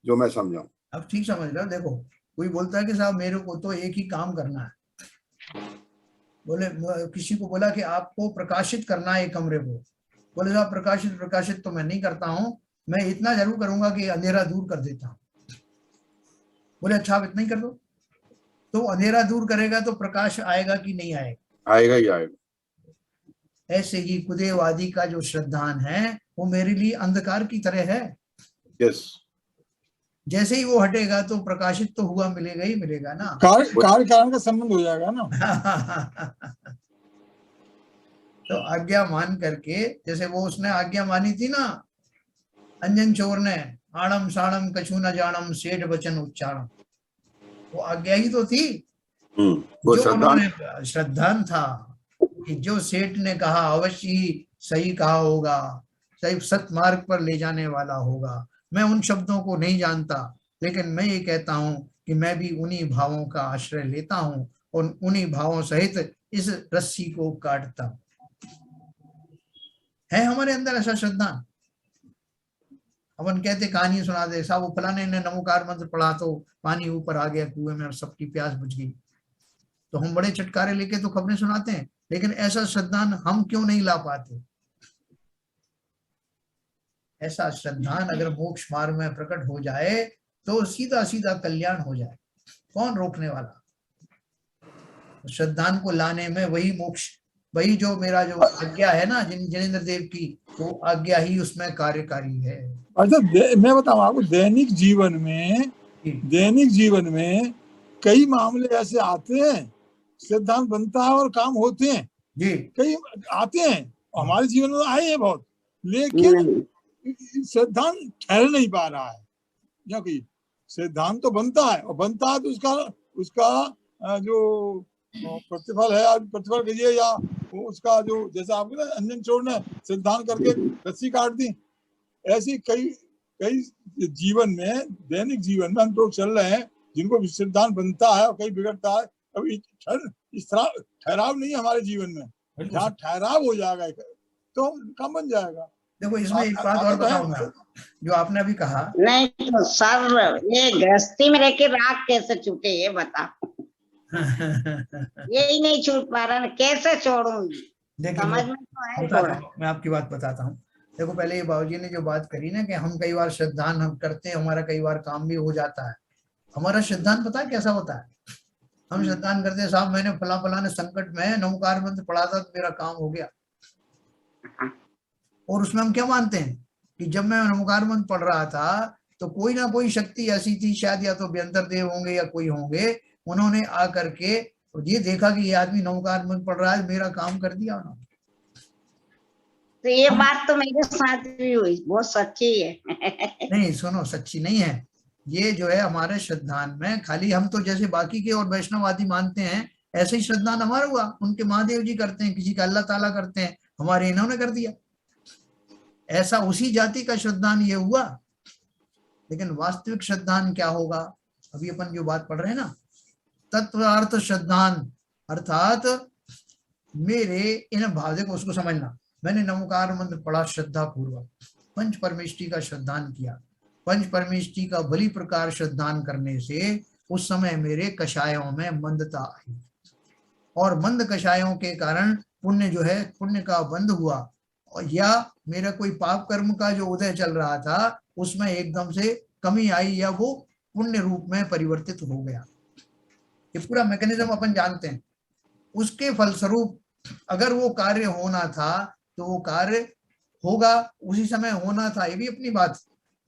जो मैं समझाऊं। अब ठीक समझ रहे हो। देखो कोई बोलता है कि साहब मेरे को तो एक ही काम करना है। बोले किसी को बोला कि आपको प्रकाशित करना है कमरे को। बोले साहब प्रकाशित तो मैं नहीं करता हूँ, मैं इतना जरूर करूंगा कि अंधेरा दूर कर देता हूँ। बोले अच्छा आप इतना ही कर दो। तो अंधेरा दूर करेगा तो प्रकाश आएगा कि नहीं आएगा? आएगा ही आएगा। ऐसे ही खुदेवादी का जो श्रद्धान है वो मेरे लिए अंधकार की तरह है। यस। जैसे ही वो हटेगा तो प्रकाशित तो हुआ मिलेगा ही मिलेगा ना। कार्य कारण का संबंध हो जाएगा ना। तो आज्ञा मान करके, जैसे वो उसने आज्ञा मानी थी ना अंजन चोर ने, आणम साणम कछु न जानम सेठ वचन उच्चारण, वो आज्ञा ही तो थी। वो जो उन्होंने श्रद्धान था कि जो सेठ ने कहा अवश्य ही सही कहा होगा, सही सत मार्ग पर ले जाने वाला होगा। मैं उन शब्दों को नहीं जानता, लेकिन मैं ये कहता हूं कि मैं भी उन्हीं भावों का आश्रय लेता हूं और उन्हीं भावों सहित इस रस्सी को काटता हूं। है हमारे अंदर ऐसा श्रद्धा। अपन कहते कहानी सुना दे साहब, वो फलाने ने नमोकार मंत्र पढ़ा तो पानी ऊपर आ गया कुएं में और सबकी प्यास बुझ गई। तो हम बड़े चटकारे लेके तो खबरें सुनाते हैं, लेकिन ऐसा श्रद्धान हम क्यों नहीं ला पाते? ऐसा श्रद्धान अगर मोक्ष मार्ग में प्रकट हो जाए तो सीधा सीधा कल्याण हो जाए। कौन रोकने वाला? श्रद्धान को लाने में वही मोक्ष, वही जो मेरा जो आज्ञा है ना जिनेंद्र देव की, वो आज्ञा ही उसमें कार्यकारी है। अच्छा मैं बताऊं आपको, दैनिक जीवन में कई मामले ऐसे आते हैं, सिद्धांत बनता है और काम होते हैं जी, कई आते हैं, हमारे जीवन में आए हैं बहुत, लेकिन सिद्धांत ठहर नहीं पा रहा है। क्योंकि सिद्धांत तो बनता है और बनता है तो उसका जो प्रतिफल है, प्रतिफल कहिए या उसका जो, जैसा आपके ना अंजन चोर ने सिद्धांत करके रस्सी काट दी, ऐसी कई जीवन में, दैनिक जीवन में हम लोग चल रहे हैं जिनको सिद्धांत बनता है और कहीं बिगड़ता है। अब इस तरह ठहराव नहीं है हमारे जीवन में। जहाँ ठहराव हो जाएगा तो काम बन जाएगा। देखो इसमें एक बात और बताऊंगा जो आपने अभी कहा। नहीं तो सर, ये गृहस्थी में रहकर राग कैसे छूटे ये बता। यही नहीं छूट पा रहा, कैसे छोड़ूंगी? समझ में तो है थोड़ा। मैं आपकी बात बताता हूँ। देखो पहले ये बाबूजी ने जो बात करी ना कि हम कई बार श्रद्धान हम करते हैं, हमारा कई बार काम भी हो जाता है। हमारा श्रद्धान पता है कैसा होता है? हम श्रद्धान करते हैं साहब मैंने फलाने संकट में नमोकार मंत्र पढ़ा था तो मेरा काम हो गया। और उसमें हम क्या मानते हैं कि जब मैं नमोकार मंत्र पढ़ रहा था तो कोई ना कोई शक्ति ऐसी थी, शायद या तो व्यंतर देव होंगे या कोई होंगे, उन्होंने आकर के ये देखा कि ये आदमी नमोकार मंत्र पढ़ रहा है, मेरा काम कर दिया उन्होंने। तो ये बात तो मेरे साथ भी हुई, बहुत सच्ची है। नहीं सुनो, सच्ची नहीं है ये, जो है हमारे श्रद्धान में खाली हम तो जैसे बाकी के और वैष्णववादी मानते हैं ऐसे ही श्रद्धान हमारा हुआ। उनके महादेव जी करते हैं, किसी का अल्लाह ताला करते हैं, हमारे इन्होंने कर दिया। ऐसा उसी जाति का श्रद्धान ये हुआ। लेकिन वास्तविक श्रद्धान क्या होगा? अभी अपन जो बात पढ़ रहे हैं ना, तत्वार्थ श्रद्धान, अर्थात मेरे इन भाव को उसको समझना। मैंने नमोकार मंत्र पढ़ा श्रद्धा पूर्वक, पंच परमेष्टि का श्रद्धान किया। पंच परमेष्टि का भली प्रकार श्रद्धान करने से उस समय मेरे कषायों में मंदता आई, और मंद कषायों के कारण पुण्य जो है, पुण्य का बंध हुआ, या मेरा कोई पाप कर्म का जो उदय चल रहा था उसमें एकदम से कमी आई, या वो पुण्य रूप में परिवर्तित हो गया। ये पूरा मैकेनिज्म अपन जानते हैं। उसके फलस्वरूप अगर वो कार्य होना था तो वो कार्य होगा, उसी समय होना था, ये भी अपनी बात।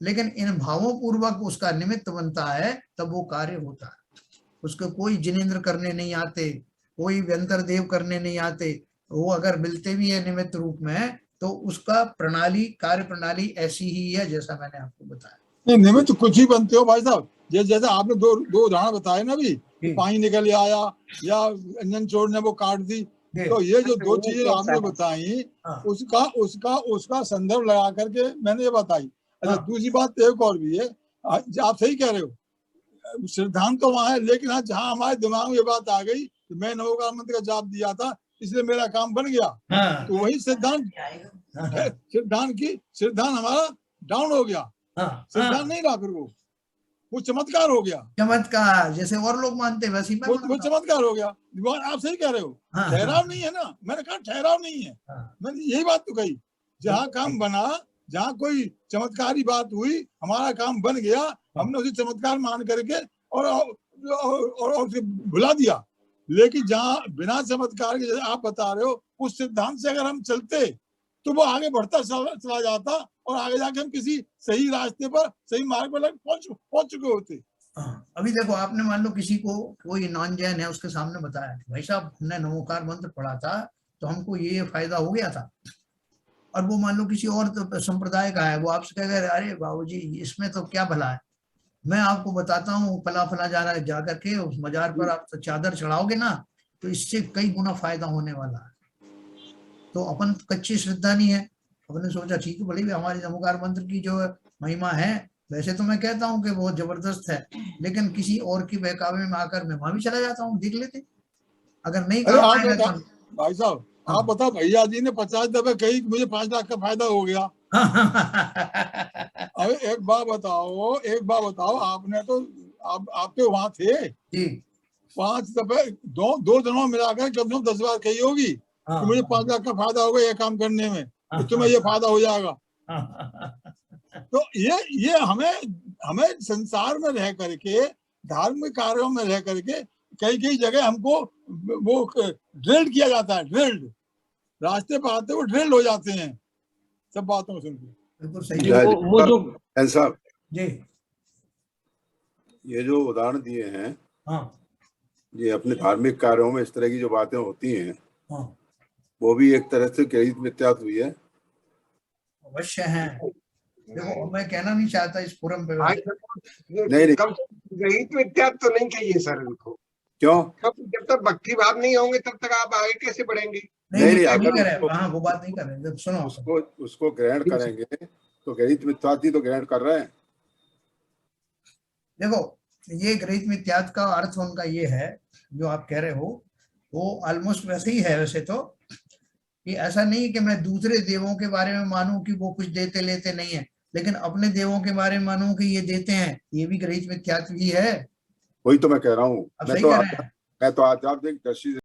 लेकिन इन भावों पूर्वक उसका निमित्त बनता है तब वो कार्य होता है। उसको कोई जिनेंद्र करने नहीं आते, कोई व्यंतर देव करने नहीं आते। वो अगर मिलते भी है निमित्त रूप में तो उसका प्रणाली, कार्य प्रणाली ऐसी ही है जैसा मैंने आपको बताया। नहीं, निमित्त कुछ ही बनते हो भाई साहब। जैसे आपने दो उदाहरण बताए ना, अभी पानी निकल आया या अंजन चोर ने वो काट दी, तो ये जो दो चीजें आपने बताई उसका संदर्भ लगा करके मैंने ये बताई। अच्छा, दूसरी बात एक और भी है, आप सही कह रहे हो, सिद्धांत तो वहां है, लेकिन आज जहाँ हमारे दिमाग में ये बात आ गई कि मैं नमोकार मंत्र का जाप दिया था इसलिए मेरा काम बन गया, तो वही सिद्धांत हमारा डाउन हो गया। सिद्धांत नहीं रहा, फिर वो चमत्कार हो गया। चमत्कार जैसे और लोग मानते वैसे ही वो चमत्कार हो गया। आप सही कह रहे हो, ठहराव नहीं है ना, मैंने कहा ठहराव नहीं है, मैंने यही बात तो कही। जहाँ काम बना, जहाँ कोई चमत्कारी बात हुई, हमारा काम बन गया, हमने उसे चमत्कार मान करके और भुला दिया। लेकिन जहाँ बिना चमत्कार के, जैसे आप बता रहे हो, उस सिद्धांत से अगर हम चलते तो वो आगे बढ़ता चला जाता और आगे जाके हम किसी सही रास्ते पर, सही मार्ग पर पहुंच चुके होते। अभी देखो, आपने मान लो किसी को, कोई नॉन जैन है, उसके सामने बताया भाई साहब हमने नमोकार मंत्र पढ़ा था तो हमको ये फायदा हो गया था, और वो मान लो किसी और तो संप्रदाय का है, वो आपसे कहेगा अरे बाबूजी इसमें तो क्या भला है, मैं आपको बताता हूँ फला जा करके उस मजार पर आप तो चादर चढ़ाओगे ना तो इससे कई गुना फायदा होने वाला है। तो अपन कच्ची श्रद्धा नहीं है, अपने सोचा ठीक है भले भी हमारी नमोकार मंत्र की जो महिमा है, वैसे तो मैं कहता हूँ कि बहुत जबरदस्त है, लेकिन किसी और की बहकावे में आकर मैं वहां भी चला जाता हूँ, देख लेते अगर नहीं काम आएगा तो। भाई साहब आप बताओ, भैया जी ने 50 दफे कही मुझे 5 लाख का फायदा हो गया। अरे एक बात बताओ, आपने तो आप तो वहां थे जी, 5 दफे दो दिनों में मिलाकर कम से कम 10 बार कही होगी कि मुझे 5 लाख का फायदा होगा ये काम करने में, तो तुम्हें ये फायदा हो जाएगा। तो ये हमें संसार में रह करके, धार्मिक कार्यों में रह करके कई जगह हमको वो ड्रिल्ड किया जाता है, ड्रिल्ड रास्ते पर आते वो ड्रिल्ड हो जाते हैं सब बातों सुन के। बिल्कुल सही। वो जो साहब जी ये जो उदाहरण दिए हैं, हाँ, ये अपने धार्मिक कार्यों में इस तरह की जो बातें होती हैं, हाँ, वो भी एक तरह से गणित मिथ्यात्व हुई है। अवश्य है। देखो मैं कहना नहीं चाहता इस फोरम पे, नहीं गणित मिथ्यात्व तो नहीं कहिए सर इनको। क्यों? जब तक भक्ति भाव नहीं होंगे तब तक आप आगे कैसे बढ़ेंगे? नहीं अगर हाँ वो बात नहीं कर रहे, जब सुनो उसको ग्रहण करेंगे तो गणित मिथ्यात्व तो ग्रहण कर रहे हैं। देखो ये गणित मिथ्यात्व का अर्थ उनका ये है जो आप कह रहे हो, वो ऑलमोस्ट वैसे ही है। वैसे तो कि ऐसा नहीं कि मैं दूसरे देवों के बारे में मानूं कि वो कुछ देते लेते नहीं है, लेकिन अपने देवों के बारे में मानूं कि ये देते हैं, ये भी गणित मिथ्यात्व ही है। वही तो मैं कह रहा हूँ, मैं तो आध्यात्मिक दृष्टि